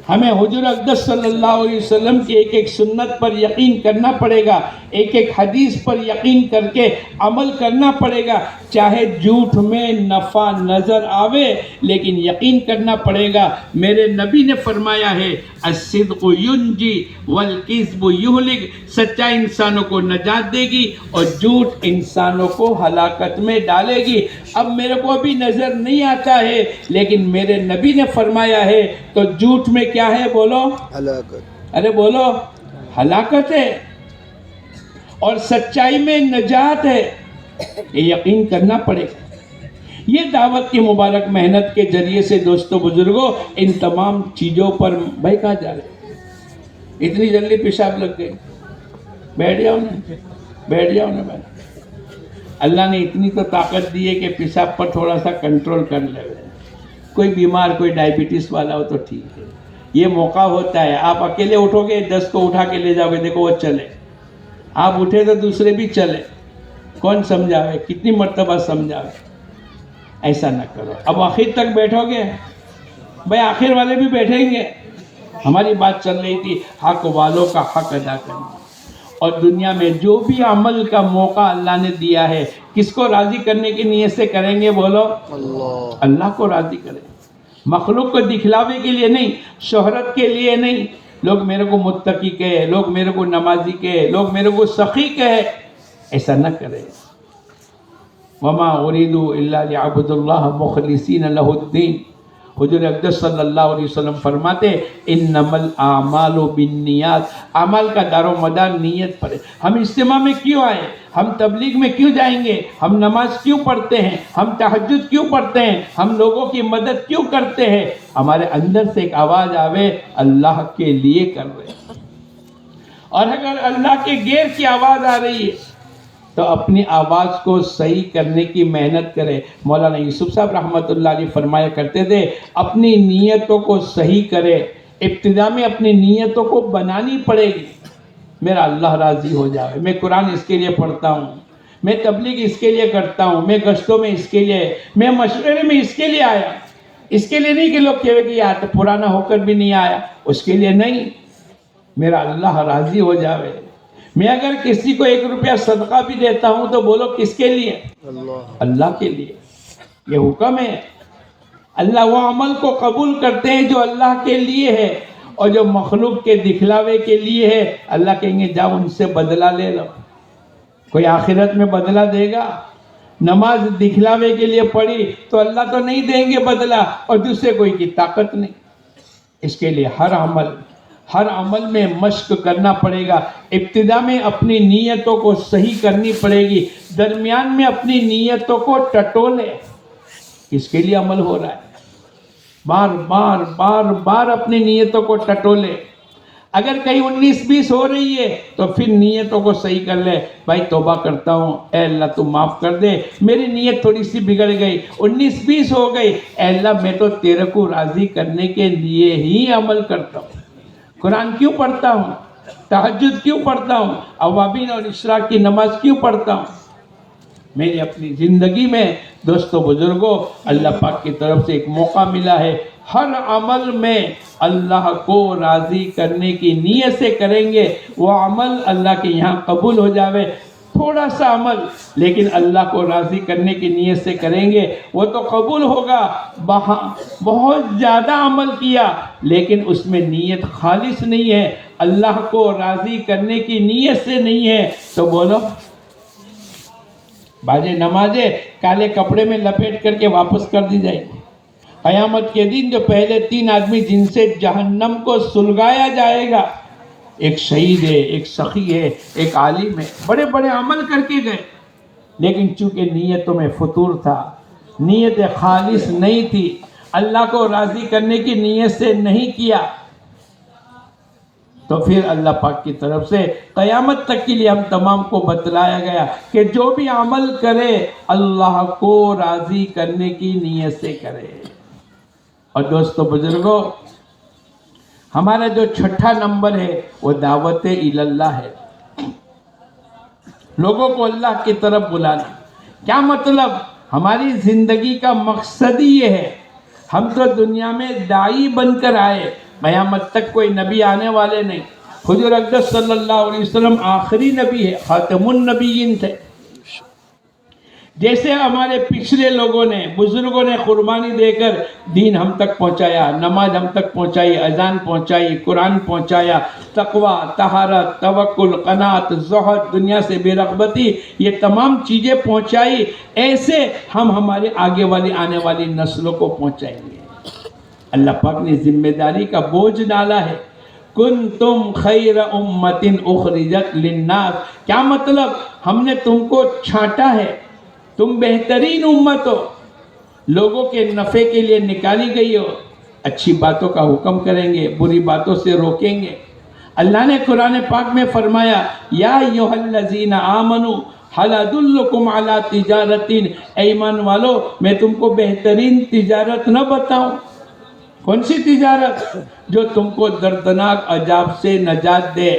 ہمیں حضور اقدس صلی اللہ علیہ وسلم کی ایک ایک سنت پر یقین کرنا پڑے گا, ایک ایک حدیث پر یقین کر کے عمل کرنا پڑے گا. چاہے جھوٹ میں نفع نظر آوے لیکن یقین کرنا پڑے گا. میرے نبی نے فرمایا ہے الصدق ینجی والکذب یہلک. سچائی انسانوں کو نجات دے گی اور جھوٹ انسانوں کو ہلاکت میں ڈالے گی. اب میرے کو ابھی نظر نہیں آتا ہے لیکن میرے نبی نے فرمایا ہے, تو جھوٹ میں کیا ہے بولو؟ ہلاکت. ارے بولو ہلاکت ہے اور سچائی میں نجات ہے. یہ یقین کرنا پڑے گا. یہ دعوت کی مبارک محنت کے ذریعے سے دوستو بزرگوں ان تمام چیزوں پر. بھائی کہاں جا رہے؟ اتنی جلدی پیشاب لگ گئی. بیٹھ جاؤ نا، بیٹھ جاؤ نا بھائی. اللہ نے اتنی تو طاقت دی ہے کہ پیشاب پر تھوڑا سا کنٹرول کر لے. کوئی بیمار، کوئی ڈائبٹیز والا ہو تو ٹھیک ہے، یہ موقع ہوتا ہے. آپ اکیلے اٹھو گے 10 کو اٹھا کے لے جاؤ گے، دیکھو وہ چلے. آپ اٹھے تو دوسرے بھی چلے. کون سمجھاوے؟ کتنی مرتبہ سمجھاوے؟ ایسا نہ کرو. اب آخر تک بیٹھو گے بھائی، آخر والے بھی بیٹھیں گے. ہماری بات چل رہی تھی حق والوں کا حق ادا کرنا. اور دنیا میں جو بھی عمل کا موقع اللہ نے دیا ہے، کس کو راضی کرنے کی نیت سے کریں گے؟ بولو اللہ کو راضی کریں. مخلوق کو دکھلاوے کے لیے نہیں، شہرت کے لیے نہیں. لوگ میرے کو متقی کہے، لوگ میرے کو نمازی کہے، لوگ میرے کو سخی کہے. ایسا نہ کرے. وما اریدوا الا ليعبدوا الله مخلصین له الدین. حضور اقدس صلی اللہ علیہ وسلم فرماتے انما الاعمال بالنیات. عمل کا دار و مدار نیت پر ہے. ہم اجتماع میں کیوں آئے؟ ہم تبلیغ میں کیوں جائیں گے؟ ہم نماز کیوں پڑھتے ہیں؟ ہم تہجد کیوں پڑھتے ہیں؟ ہم لوگوں کی مدد کیوں کرتے ہیں؟ ہمارے اندر سے ایک آواز آوے اللہ کے لیے کر رہے ہیں. اور اگر اللہ کے غیر کی آواز آ رہی ہے تو اپنی آواز کو صحیح کرنے کی محنت کرے. مولانا یوسف صاحب رحمۃ اللہ علیہ فرمایا کرتے تھے اپنی نیتوں کو صحیح کرے. ابتدا میں اپنی نیتوں کو بنانی پڑے گی. میرا اللہ راضی ہو جائے. میں قرآن اس کے لیے پڑھتا ہوں، میں تبلیغ اس کے لیے کرتا ہوں، میں گشتوں میں اس کے لیے، میں مشورے میں اس کے لیے آیا. اس کے لیے نہیں کہ لوگ کہے کہ یار تو پرانا ہو کر بھی نہیں آیا. اس کے لیے نہیں، میرا اللہ راضی ہو جائے. میں اگر کسی کو 1 روپیہ صدقہ بھی دیتا ہوں تو بولو کس کے لیے؟ اللہ کے لیے. یہ حکم ہے. اللہ وہ عمل کو قبول کرتے ہیں جو اللہ کے لیے ہے، اور جو مخلوق کے دکھلاوے کے لیے ہے اللہ کہیں گے جاؤ ان سے بدلہ لے لو. کوئی آخرت میں بدلہ دے گا؟ نماز دکھلاوے کے لیے پڑھی تو اللہ تو نہیں دیں گے بدلہ، اور دوسرے کوئی کی طاقت نہیں. اس کے لیے ہر عمل میں مشق کرنا پڑے گا. ابتدا میں اپنی نیتوں کو صحیح کرنی پڑے گی، درمیان میں اپنی نیتوں کو ٹٹولے. اس کے لیے عمل ہو رہا ہے. بار بار اپنی نیتوں کو ٹٹولے. اگر کہیں 19-20 ہو رہی ہے تو پھر نیتوں کو صحیح کر لے. بھائی توبہ کرتا ہوں، اے اللہ تو معاف کر دے، میری نیت تھوڑی سی بگڑ گئی، 19-20 ہو گئی، اے اللہ میں تو تیرے کو راضی کرنے کے لیے ہی عمل کرتا ہوں. قرآن کیوں پڑھتا ہوں؟ تہجد کیوں پڑھتا ہوں؟ اوابین اور اشراق کی نماز کیوں پڑھتا ہوں؟ میری اپنی زندگی میں دوستو بزرگوں اللہ پاک کی طرف سے ایک موقع ملا ہے. ہر عمل میں اللہ کو راضی کرنے کی نیت سے کریں گے، وہ عمل اللہ کے یہاں قبول ہو جاوے. تھوڑا سا عمل لیکن اللہ کو راضی کرنے کی نیت سے کریں گے وہ تو قبول ہوگا. بہت زیادہ عمل کیا لیکن اس میں نیت خالص نہیں ہے، اللہ کو راضی کرنے کی نیت سے نہیں ہے، تو بولو باجے نمازیں کالے کپڑے میں لپیٹ کر کے واپس کر دی جائے گی. قیامت کے دن جو پہلے 3 آدمی جن سے جہنم کو سلگایا جائے گا، ایک شہید ہے، ایک سخی ہے، ایک عالم ہے، بڑے بڑے عمل کر کے گئے لیکن چونکہ نیتوں میں فطور تھا، نیت خالص نہیں تھی، اللہ کو راضی کرنے کی نیت سے نہیں کیا، تو پھر اللہ پاک کی طرف سے قیامت تک کے لیے ہم تمام کو بتلایا گیا کہ جو بھی عمل کرے اللہ کو راضی کرنے کی نیت سے کرے. اور دوستو بزرگوں ہمارا جو 6واں نمبر ہے وہ دعوت اللہ ہے. لوگوں کو اللہ کی طرف بلانا. کیا مطلب؟ ہماری زندگی کا مقصد ہی یہ ہے. ہم تو دنیا میں داعی بن کر آئے، قیامت تک کوئی نبی آنے والے نہیں. حضور اقدس صلی اللہ علیہ وسلم آخری نبی ہے، خاتم النبیین تھے. جیسے ہمارے پچھلے لوگوں نے، بزرگوں نے قربانی دے کر دین ہم تک پہنچایا، نماز ہم تک پہنچائی، اذان پہنچائی، قرآن پہنچایا، تقوی، طہارت، توکل، قناعت، زہد، دنیا سے بے رغبتی، یہ تمام چیزیں پہنچائی، ایسے ہم ہمارے آگے والی آنے والی نسلوں کو پہنچائیں گے. اللہ پاک نے ذمہ داری کا بوجھ ڈالا ہے. کنتم خیر امت اخرجت للناس. کیا مطلب؟ ہم نے تم کو چھانٹا ہے، تم بہترین امت ہو، لوگوں کے نفع کے لیے نکالی گئی ہو. اچھی باتوں کا حکم کریں گے، بری باتوں سے روکیں گے. اللہ نے قرآن پاک میں فرمایا یا ایھا الذین آمنوا هل ادلکم علی تجارت، اے ایمان والو میں تم کو بہترین تجارت نہ بتاؤں؟ کون سی تجارت؟ جو تم کو دردناک عذاب سے نجات دے۔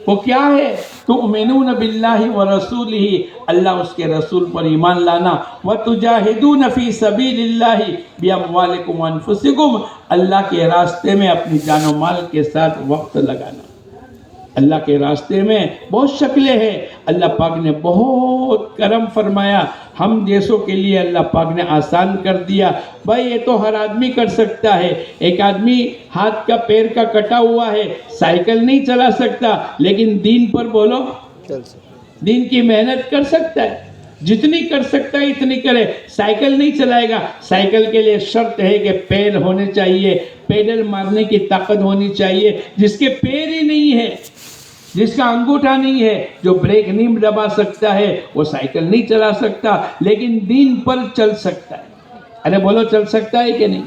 وہ کیا ہے؟ تؤمنون باللہ ورسولہ، اللہ اس کے رسول پر ایمان لانا، وتجاہدون فی سبیل اللہ باموالکم وانفسکم، اللہ کے راستے میں اپنی جان و مال کے ساتھ وقت لگانا۔ اللہ کے راستے میں بہت شکلیں ہیں، اللہ پاک نے بہت کرم فرمایا، ہم جیسوں کے لیے اللہ پاک نے آسان کر دیا۔ بھائی یہ تو ہر آدمی کر سکتا ہے، ایک آدمی ہاتھ کا پیر کا کٹا ہوا ہے، سائیکل نہیں چلا سکتا، لیکن دین پر بولو دین کی محنت کر سکتا ہے، جتنی کر سکتا ہے اتنی کرے۔ سائیکل نہیں چلائے گا، سائیکل کے لیے شرط ہے کہ پیر ہونے چاہیے، پیڈل مارنے کی طاقت ہونی چاہیے۔ جس کے پیر ہی نہیں ہے، جس کا انگوٹھا نہیں ہے، جو بریک نہیں دبا سکتا ہے، وہ سائیکل نہیں چلا سکتا، لیکن دین پر چل سکتا ہے۔ ارے بولو چل سکتا ہے کہ نہیں؟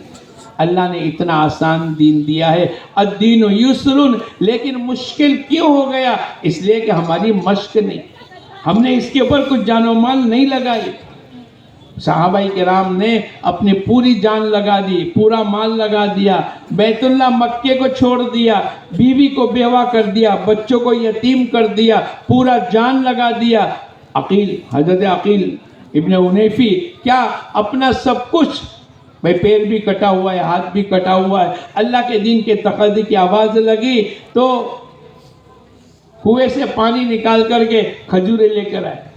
اللہ نے اتنا آسان دین دیا ہے، الدین یسر، لیکن مشکل کیوں ہو گیا؟ اس لیے کہ ہماری مشق نہیں، ہم نے اس کے اوپر کچھ جان و مال نہیں لگائی۔ صحابہ کرام نے اپنی پوری جان لگا دی، پورا مال لگا دیا، بیت اللہ مکے کو چھوڑ دیا، بیوی کو بیوہ کر دیا، بچوں کو یتیم کر دیا، پورا جان لگا دیا۔ عقیل، حضرت عقیل ابن عنیفی، کیا اپنا سب کچھ، بھئی پیر بھی کٹا ہوا ہے، ہاتھ بھی کٹا ہوا ہے، اللہ کے دین کے تقاضے کی آواز لگی تو کنویں سے پانی نکال کر کے کھجوریں لے کر آئے،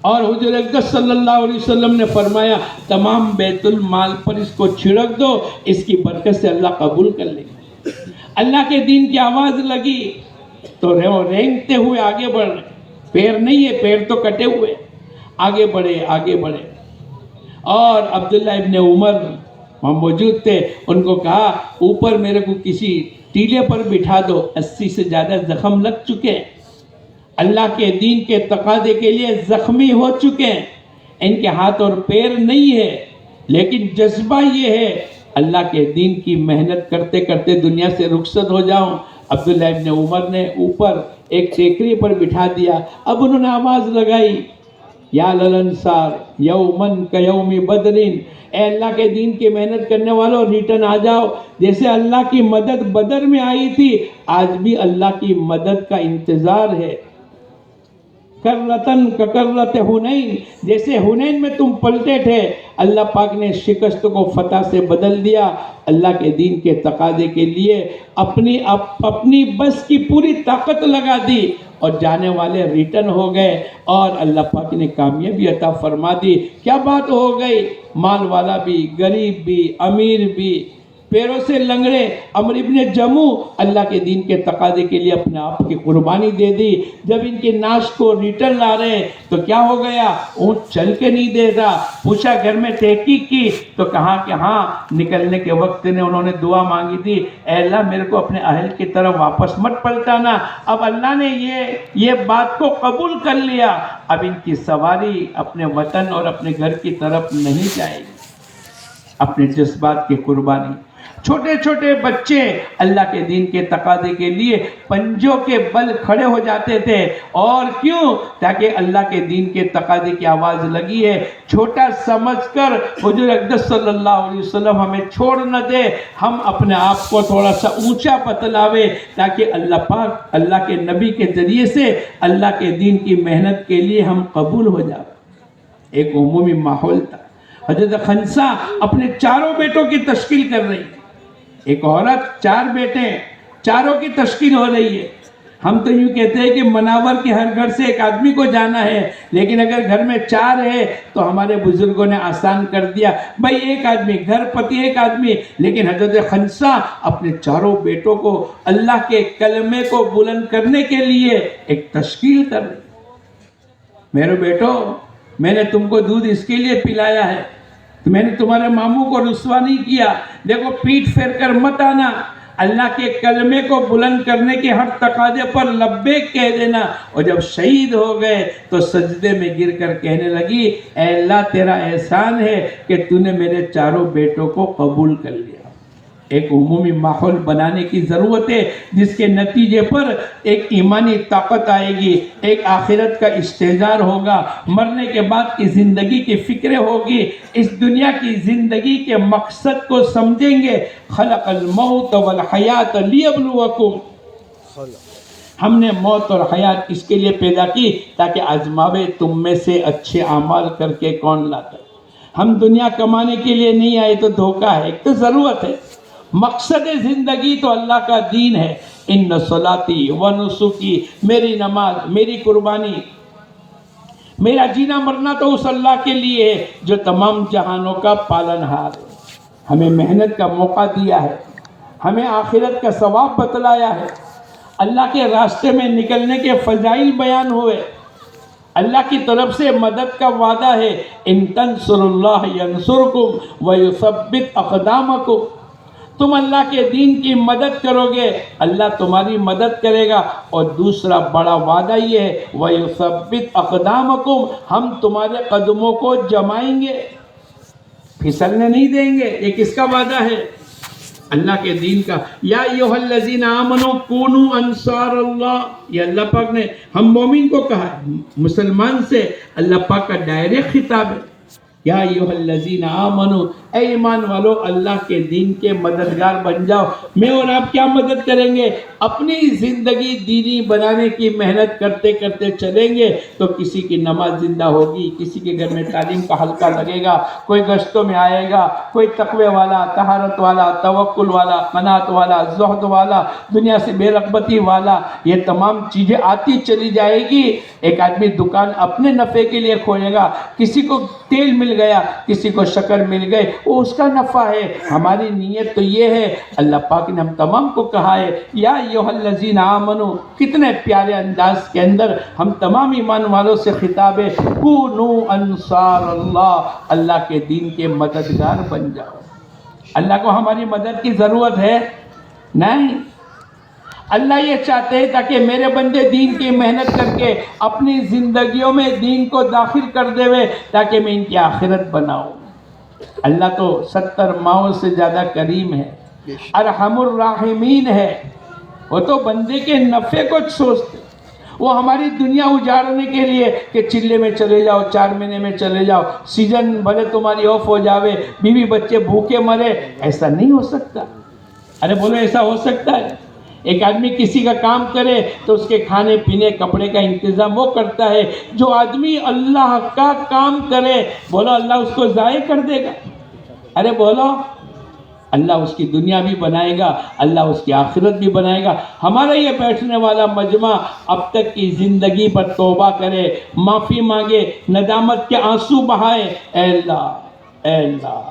اور حضور اقدس صلی اللہ علیہ وسلم نے فرمایا تمام بیت المال پر اس کو چھڑک دو، اس کی برکت سے اللہ قبول کر لے گا۔ اللہ کے دین کی آواز لگی تو رینگتے ہوئے آگے بڑھ رہے، پیر نہیں ہے، پیر تو کٹے ہوئے، آگے بڑھے آگے بڑھے۔ اور عبداللہ ابن عمر وہاں موجود تھے، ان کو کہا اوپر میرے کو کسی ٹیلے پر بٹھا دو، 80 سے زیادہ زخم لگ چکے ہیں، اللہ کے دین کے تقاضے کے لیے زخمی ہو چکے ہیں، ان کے ہاتھ اور پیر نہیں ہے، لیکن جذبہ یہ ہے اللہ کے دین کی محنت کرتے کرتے دنیا سے رخصت ہو جاؤں۔ عبداللہ ابن عمر نے اوپر ایک ٹیکری پر بٹھا دیا، اب انہوں نے آواز لگائی یا للانصار یومن کیوم بدرین، اے اللہ کے دین کی محنت کرنے والوں ریٹرن آ جاؤ، جیسے اللہ کی مدد بدر میں آئی تھی آج بھی اللہ کی مدد کا انتظار ہے۔ کرلتن ککرلت حنین، جیسے حنین میں تم پلٹے تھے، اللہ پاک نے شکست کو فتح سے بدل دیا۔ اللہ کے دین کے تقاضے کے لیے اپنی بس کی پوری طاقت لگا دی اور جانے والے ریٹرن ہو گئے، اور اللہ پاک نے کامیابی عطا فرما دی۔ کیا بات ہو گئی، مال والا بھی، غریب بھی، امیر بھی، پیروں سے لنگڑے، عمرو ابن جموع اللہ کے دین کے تقاضے کے لیے اپنے آپ کی قربانی دے دی۔ جب ان کے ناش کو ریٹرن لا رہے تو کیا ہو گیا، اونٹ چل کے نہیں دے رہا، پوچھا گھر میں تحقیق کی تو کہا کہ ہاں، نکلنے کے وقت نے انہوں نے دعا مانگی تھی، اے اللہ میرے کو اپنے اہل کی طرف واپس مت پلٹانا۔ اب اللہ نے یہ بات کو قبول کر لیا، اب ان کی سواری اپنے وطن اور اپنے گھر کی طرف نہیں جائے گی، اپنے جذبات کی قربانی۔ چھوٹے چھوٹے بچے اللہ کے دین کے تقاضے کے لیے پنجوں کے بل کھڑے ہو جاتے تھے، اور کیوں؟ تاکہ اللہ کے دین کے تقاضے کی آواز لگی ہے، چھوٹا سمجھ کر حضور اقدس صلی اللہ علیہ وسلم ہمیں چھوڑ نہ دے، ہم اپنے آپ کو تھوڑا سا اونچا بتلاوے تاکہ اللہ پاک اللہ کے نبی کے ذریعے سے اللہ کے دین کی محنت کے لیے ہم قبول ہو جائیں۔ ایک عمومی ماحول تھا، حضرت خنسا اپنے چاروں بیٹوں کی تشکیل کر رہی، ایک عورت، 4 بیٹے، چاروں کی تشکیل ہو رہی ہے۔ ہم تو یوں کہتے ہیں کہ مناور کے ہر گھر سے ایک آدمی کو جانا ہے، لیکن اگر گھر میں 4 ہے تو ہمارے بزرگوں نے آسان کر دیا، بھائی ایک آدمی گھر پتی، ایک آدمی، لیکن حضرت خنسا اپنے چاروں بیٹوں کو اللہ کے کلمے کو بلند کرنے کے لیے ایک تشکیل کر رہی۔ میرے بیٹو، میں نے تم کو دودھ اس کے لیے پلایا ہے، میں نے تمہارے ماموں کو رسوا نہیں کیا، دیکھو پیٹ پھیر کر مت آنا، اللہ کے کلمے کو بلند کرنے کے ہر تقاضے پر لبیک کہہ دینا۔ اور جب شہید ہو گئے تو سجدے میں گر کر کہنے لگی، اے اللہ تیرا احسان ہے کہ تو نے میرے چاروں بیٹوں کو قبول کر لیا۔ ایک عمومی ماحول بنانے کی ضرورت ہے جس کے نتیجے پر ایک ایمانی طاقت آئے گی، ایک آخرت کا استحضار ہوگا، مرنے کے بعد کی زندگی کی فکر ہوگی، اس دنیا کی زندگی کے مقصد کو سمجھیں گے۔ خلق الموت والحیات لیبلوکم، ہم نے موت اور حیات اس کے لیے پیدا کی تاکہ آزماوے تم میں سے اچھے اعمال کر کے کون لاتا ہے۔ ہم دنیا کمانے کے لیے نہیں آئے تو دھوکہ ہے، ایک تو ضرورت ہے، مقصد زندگی تو اللہ کا دین ہے۔ ان صلاتی و نسکی، میری نماز، میری قربانی، میرا جینا مرنا تو اس اللہ کے لیے ہے جو تمام جہانوں کا پالنہار ہے، ہمیں محنت کا موقع دیا ہے، ہمیں آخرت کا ثواب بتلایا ہے، اللہ کے راستے میں نکلنے کے فضائل بیان ہوئے، اللہ کی طرف سے مدد کا وعدہ ہے۔ ان تنصروا اللہ ینصرکم ویثبت اقدامکم، تم اللہ کے دین کی مدد کرو گے اللہ تمہاری مدد کرے گا، اور دوسرا بڑا وعدہ یہ ہے وَيُثَبِّتْ أَقْدَامَكُمْ، ہم تمہارے قدموں کو جمائیں گے، پھسلنے نہیں دیں گے۔ یہ کس کا وعدہ ہے؟ اللہ کے دین کا۔ یا ایھا الذین آمنوا کونوا انصار اللہ، یہ اللہ پاک نے ہم مومن کو کہا ہے، مسلمان سے اللہ پاک کا ڈائریکٹ خطاب ہے۔ یا ایھا الذین آمنوا، اے ایمان والو اللہ کے دین کے مددگار بن جاؤ۔ میں اور آپ کیا مدد کریں گے؟ اپنی زندگی دینی بنانے کی محنت کرتے کرتے چلیں گے تو کسی کی نماز زندہ ہوگی، کسی کے گھر میں تعلیم کا حلقہ لگے گا، کوئی گشتوں میں آئے گا، کوئی تقوی والا، طہارت والا، توکل والا، قناعت والا، زہد والا، دنیا سے بے رغبتی والا، یہ تمام چیزیں آتی چلی جائے گی۔ ایک آدمی دکان اپنے نفع کے لیے کھولے گا، کسی کو تیل مل گیا، کسی کو شکر مل گئے، وہ اس کا نفع ہے۔ ہماری نیت تو یہ ہے، اللہ پاک نے ہم تمام کو کہا ہے یا ایھا الذین آمنو، کتنے پیارے انداز کے اندر ہم تمام ایمان والوں سے خطاب ہے، کونوا انصار اللہ، اللہ کے دین کے مددگار بن جاؤ۔ اللہ کو ہماری مدد کی ضرورت ہے نہیں، اللہ یہ چاہتے ہیں تاکہ میرے بندے دین کی محنت کر کے اپنی زندگیوں میں دین کو داخل کر دے ہوئے تاکہ میں ان کی آخرت بناؤں۔ اللہ تو 70 ماؤں سے زیادہ کریم ہے، ارحم الراحمین ہے، وہ تو بندے کے نفع کو سوچتے، وہ ہماری دنیا اجاڑنے کے لیے کہ چلے میں چلے جاؤ، 4 مہینے میں چلے جاؤ، سیزن بھلے تمہاری آف ہو جاوے، بیوی بچے بھوکے مرے، ایسا نہیں ہو سکتا۔ ارے بولو ایسا ہو سکتا ہے؟ ایک آدمی کسی کا کام کرے تو اس کے کھانے پینے کپڑے کا انتظام وہ کرتا ہے۔ جو آدمی اللہ کا کام کرے، بولو اللہ اس کو ضائع کر دے گا؟ ارے بولو، اللہ اس کی دنیا بھی بنائے گا، اللہ اس کی آخرت بھی بنائے گا۔ ہمارا یہ بیٹھنے والا مجمع اب تک کی زندگی پر توبہ کرے، معافی مانگے، ندامت کے آنسو بہائے، اے اللہ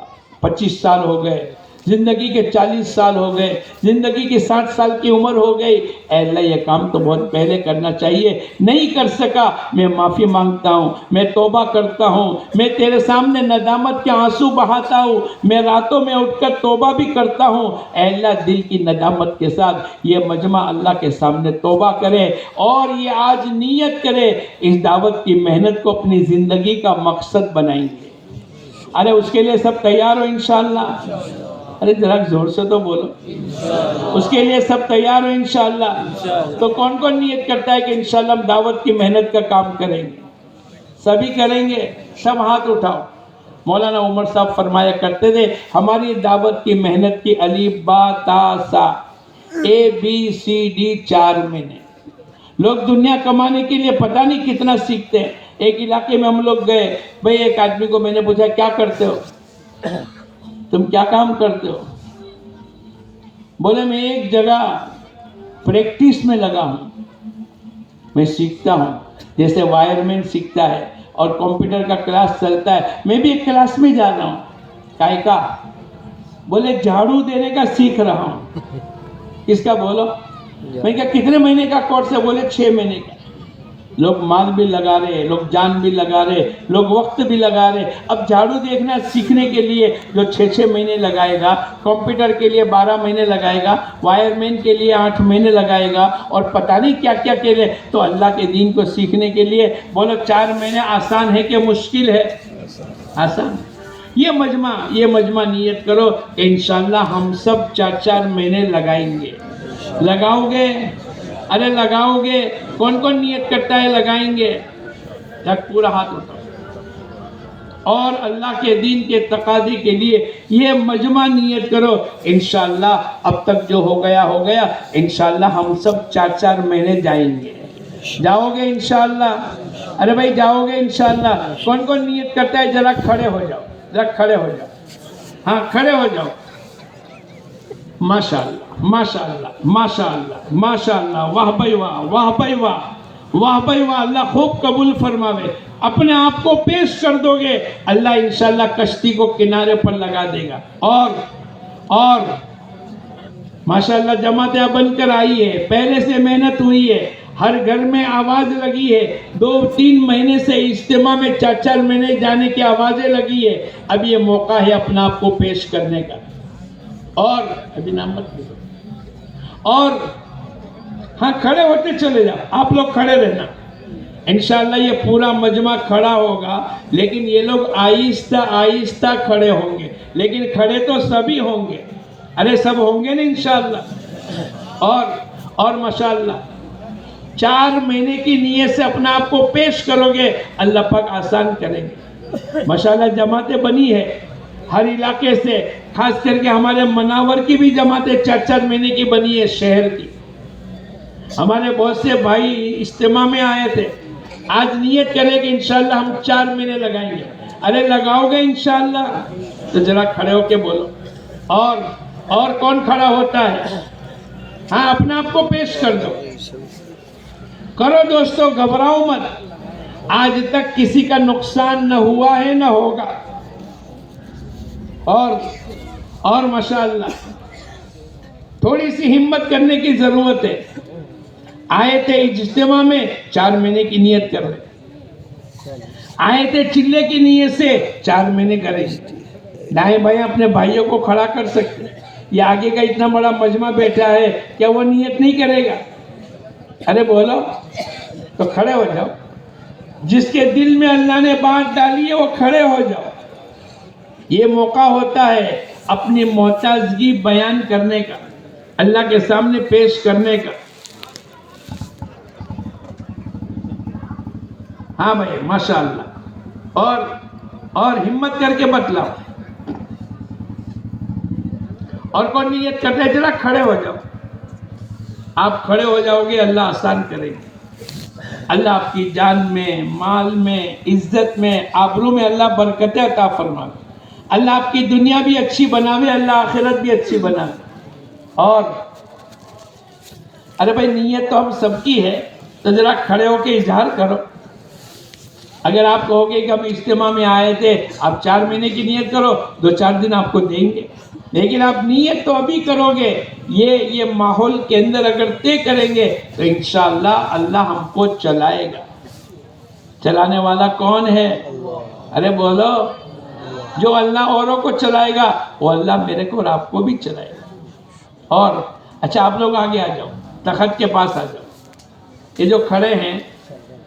25 سال ہو گئے، زندگی کے 40 سال ہو گئے، زندگی کی 60 سال کی عمر ہو گئی، اے اللہ یہ کام تو بہت پہلے کرنا چاہیے، نہیں کر سکا، میں معافی مانگتا ہوں، میں توبہ کرتا ہوں، میں تیرے سامنے ندامت کے آنسو بہاتا ہوں، میں راتوں میں اٹھ کر توبہ بھی کرتا ہوں۔ اے اللہ دل کی ندامت کے ساتھ یہ مجمع اللہ کے سامنے توبہ کرے اور یہ آج نیت کرے اس دعوت کی محنت کو اپنی زندگی کا مقصد بنائیں گے۔ ارے اس کے لیے سب تیار ہو انشاءاللہ؟ ارے ذرا زور سے تو بولو، اس کے لیے سب تیار ہو انشاءاللہ؟ تو کون کون نیت کرتا ہے کہ انشاءاللہ ہم دعوت کی محنت کا کام کریں گے؟ سبھی کریں گے؟ سب ہاتھ اٹھاؤ۔ مولانا عمر صاحب فرمایا کرتے تھے ہماری دعوت کی محنت کی الف با تا سا ABCD 4 مہینے۔ لوگ دنیا کمانے کے لیے پتہ نہیں کتنا سیکھتے ہیں۔ ایک علاقے میں ہم لوگ گئے، بھئی ایک آدمی کو میں نے پوچھا کیا کرتے ہو، تم کیا کام کرتے ہو؟ بولے میں ایک جگہ پریکٹس میں لگا ہوں، میں سیکھتا ہوں، جیسے وائر مین سیکھتا ہے اور کمپیوٹر کا کلاس چلتا ہے، میں بھی ایک کلاس میں جا رہا ہوں۔ کائے کا؟ بولے جھاڑو دینے کا سیکھ رہا ہوں۔ کس کا؟ بولو۔ میں کہا کتنے مہینے کا کورس ہے؟ بولے 6 مہینے کا۔ لوگ مال بھی لگا رہے، لوگ جان بھی لگا رہے، لوگ وقت بھی لگا رہے۔ اب جھاڑو دیکھنا سیکھنے کے لیے جو 6 مہینے لگائے گا، کمپیوٹر کے لیے 12 مہینے لگائے گا، وائر مین کے لیے 8 مہینے لگائے گا، اور پتہ نہیں کیا کیا کے لیے، تو اللہ کے دین کو سیکھنے کے لیے بولو 4 مہینے آسان ہے کہ مشکل ہے؟ آسان۔ یہ مجمع نیت کرو کہ انشاءاللہ ہم سب 4 مہینے لگائیں گے. لگاؤ گے؟ ارے لگاؤ گے؟ کون کون نیت کرتا ہے لگائیں گے؟ جب پورا ہاتھ اٹھاؤ. اور اللہ کے دین کے تقاضے کے لیے یہ مجمع نیت کرو انشاءاللہ اب تک جو ہو گیا انشاءاللہ ہم سب 4 مہینے جائیں گے. جاؤ گے انشاءاللہ؟ ارے بھائی جاؤ گے انشاءاللہ؟ کون کون نیت کرتا ہے؟ ذرا کھڑے ہو جاؤ، ذرا کھڑے ہو جاؤ. ہاں کھڑے ہو جاؤ. ماشاءاللہ ماشاءاللہ ماشاءاللہ ماشاءاللہ. واہ بھائی واہ، واہ بھائی واہ، واہ بھائی واہ. اللہ خوب قبول فرماوے. اپنے آپ کو پیش کر دو گے، اللہ انشاءاللہ کشتی کو کنارے پر لگا دے گا. اور ماشاءاللہ جماعتیں بن کر آئی ہے، پہلے سے محنت ہوئی ہے، ہر گھر میں آواز لگی ہے. 2-3 مہینے سے اجتماع میں 4 مہینے جانے کی آوازیں لگی ہے. اب یہ موقع ہے اپنا آپ کو پیش کرنے کا. اور ابھی نام مت لو. اور ہاں کھڑے ہوتے چلے جاؤ. آپ لوگ کھڑے رہنا. انشاءاللہ یہ پورا مجمع کھڑا ہوگا، لیکن یہ لوگ آہستہ آہستہ کھڑے ہوں گے، لیکن کھڑے تو سبھی ہوں گے. ارے سب ہوں گے نا انشاءاللہ. اور ماشاءاللہ 4 مہینے کی نیت سے اپنا آپ کو پیش کرو گے، اللہ پاک آسان کریں گے. ماشاءاللہ جماعتیں بنی ہے ہر علاقے سے، خاص کر کے ہمارے مناور کی بھی جماعتیں 4 مہینے کی بنی ہے. شہر کی ہمارے بہت سے بھائی اجتماع میں آئے تھے. آج نیت کرے کہ انشاءاللہ ہم 4 مہینے لگائیں گے. ارے لگاؤ گے انشاءاللہ؟ تو ذرا کھڑے ہو کے بولو. اور کون کھڑا ہوتا ہے؟ ہاں اپنا آپ کو پیش کر دو. کرو دوستو، گھبراؤ مت. آج تک کسی کا نقصان نہ ہوا ہے نہ ہوگا. اور ماشاءاللہ تھوڑی سی ہمت کرنے کی ضرورت ہے. آئے تھے اجتماع میں 4 مہینے کی نیت کر رہے. آئے تھے چلے کی نیت سے 4 مہینے کریں. دائیں بھائی اپنے بھائیوں کو کھڑا کر سکتے. یہ آگے کا اتنا بڑا مجمع بیٹھا ہے، کیا وہ نیت نہیں کرے گا؟ ارے بولو تو کھڑے ہو جاؤ. جس کے دل میں اللہ نے بات ڈالی ہے وہ کھڑے ہو جاؤ. یہ موقع ہوتا ہے اپنی معتزگی بیان کرنے کا، اللہ کے سامنے پیش کرنے کا. ہاں بھائی ماشاءاللہ. اور ہمت کر کے بتلاؤ. اور کون نیت کرتے ہیں؟ ذرا کھڑے ہو جاؤ. آپ کھڑے ہو جاؤ گے، اللہ آسان کرے گا. اللہ آپ کی جان میں، مال میں، عزت میں، آبرو میں اللہ برکتیں عطا فرمائے. اللہ آپ کی دنیا بھی اچھی بناوے، اللہ آخرت بھی اچھی بناوے. اور ارے بھائی نیت تو ہم سب کی ہے، تو ذرا کھڑے ہو کے اظہار کرو. اگر آپ کہو گے کہ ہم اجتماع میں آئے تھے، آپ 4 مہینے کی نیت کرو، 2-4 دن آپ کو دیں گے. لیکن آپ نیت تو ابھی کرو گے. یہ ماحول کے اندر اگر طے کریں گے تو انشاءاللہ اللہ ہم کو چلائے گا. چلانے والا کون ہے؟ ارے بولو. جو اللہ اوروں کو چلائے گا وہ اللہ میرے کو اور آپ کو بھی چلائے گا. اور اچھا آپ لوگ آگے آ جاؤ، تخت کے پاس آ جاؤ. یہ جو کھڑے ہیں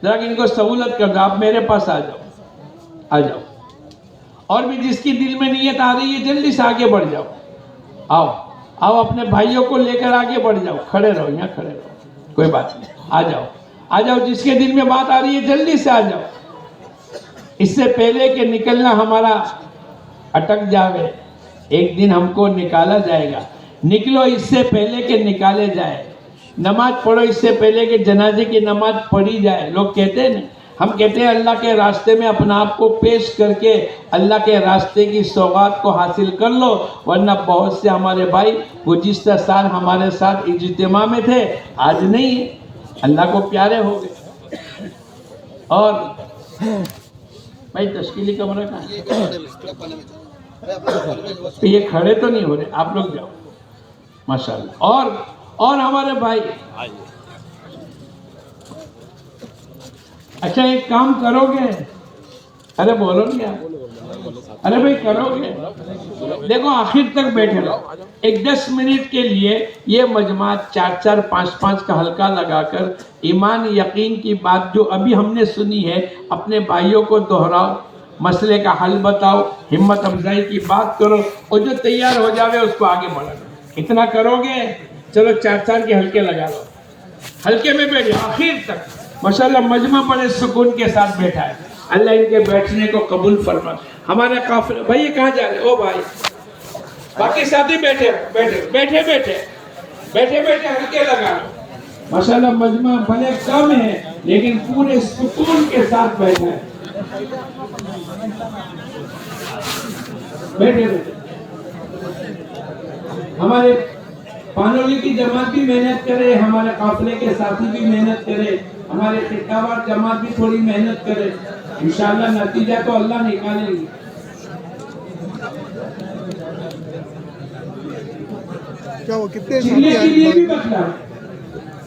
ذرا ان کو سہولت کر دو. آپ میرے پاس آ جاؤ، آ جاؤ. اور بھی جس کی دل میں نیت آ رہی ہے جلدی سے آگے بڑھ جاؤ. آؤ اپنے بھائیوں کو لے کر آگے بڑھ جاؤ. کھڑے رہو، یہاں کھڑے رہو، کوئی بات نہیں. آ جاؤ. جس کے دل میں بات آ رہی ہے جلدی سے آ جاؤ. اس سے پہلے کہ نکلنا ہمارا اٹک جاوے، ایک دن ہم کو نکالا جائے گا. نکلو اس سے پہلے کہ نکالے جائے. نماز پڑھو اس سے پہلے کہ جنازے کی نماز پڑھی جائے. لوگ کہتے ہیں نا، ہم کہتے ہیں اللہ کے راستے میں اپنا آپ کو پیش کر کے اللہ کے راستے کی سوغات کو حاصل کر لو. ورنہ بہت سے ہمارے بھائی گزشتہ سال ہمارے ساتھ اجتماع میں تھے، آج نہیں ہے، اللہ کو پیارے ہو گئے. اور بھائی تشکیلی کمرہ کہاں ہے؟ یہ کھڑے تو نہیں ہو رہے، آپ لوگ جاؤ. ماشاءاللہ. اور ہمارے بھائی اچھا ایک کام کرو گے؟ ارے بولو گے. ارے بھائی کرو گے؟ دیکھو آخر تک بیٹھے رہو. ایک 10 منٹ کے لیے یہ مجموعات 4-4 5-5 کا حلقہ لگا کر ایمان یقین کی بات جو ابھی ہم نے سنی ہے اپنے بھائیوں کو دہراؤ. مسئلے کا حل بتاؤ, ہمت افزائی کی بات کرو, اور جو تیار ہو جاوے اس کو آگے بڑھا دو. اتنا کرو گے, چلو 4 سال کے ہلکے لگا لو, ہلکے میں بیٹھے آخر تک. ماشاءاللہ مجمع بڑے سکون کے ساتھ بیٹھا ہے. اللہ ان کے بیٹھنے کو قبول فرما. ہمارے قافلے, بھائی یہ کہاں جا رہے؟ او بھائی, باقی ساتھی بیٹھے بیٹھے بیٹھے بیٹھے بیٹھے بیٹھے ہلکے لگا لو. ماشاءاللہ مجمع بھلے کم ہے لیکن پورے سکون کے ساتھ بیٹھا ہے. بیٹھے بیٹھے. ہمارے پانولی کی جماعت بھی محنت کرے, ہمارے قافلے کے ساتھی بھی محنت کرے, ہمارے خطابات جماعت بھی تھوڑی محنت کرے. انشاءاللہ نتیجہ تو اللہ نکالے گی. کیا وہ کتنے چلنے کے لیے بھی بتلا,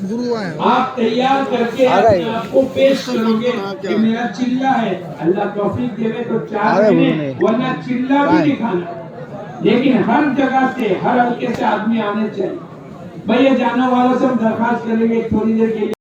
گرو آئے آپ تیار کر کے اپنے آپ کو پیش کرو گے کہ میرا چلہ ہے. اللہ توفیق دے تو 4 مہینے, ورنہ چلہ بھی دکھانا. لیکن ہر جگہ سے, ہر حلقے سے آدمی آنے چاہیے. بھئی یہ جانا والوں سے ہم درخواست کریں گے تھوڑی دیر کے لیے.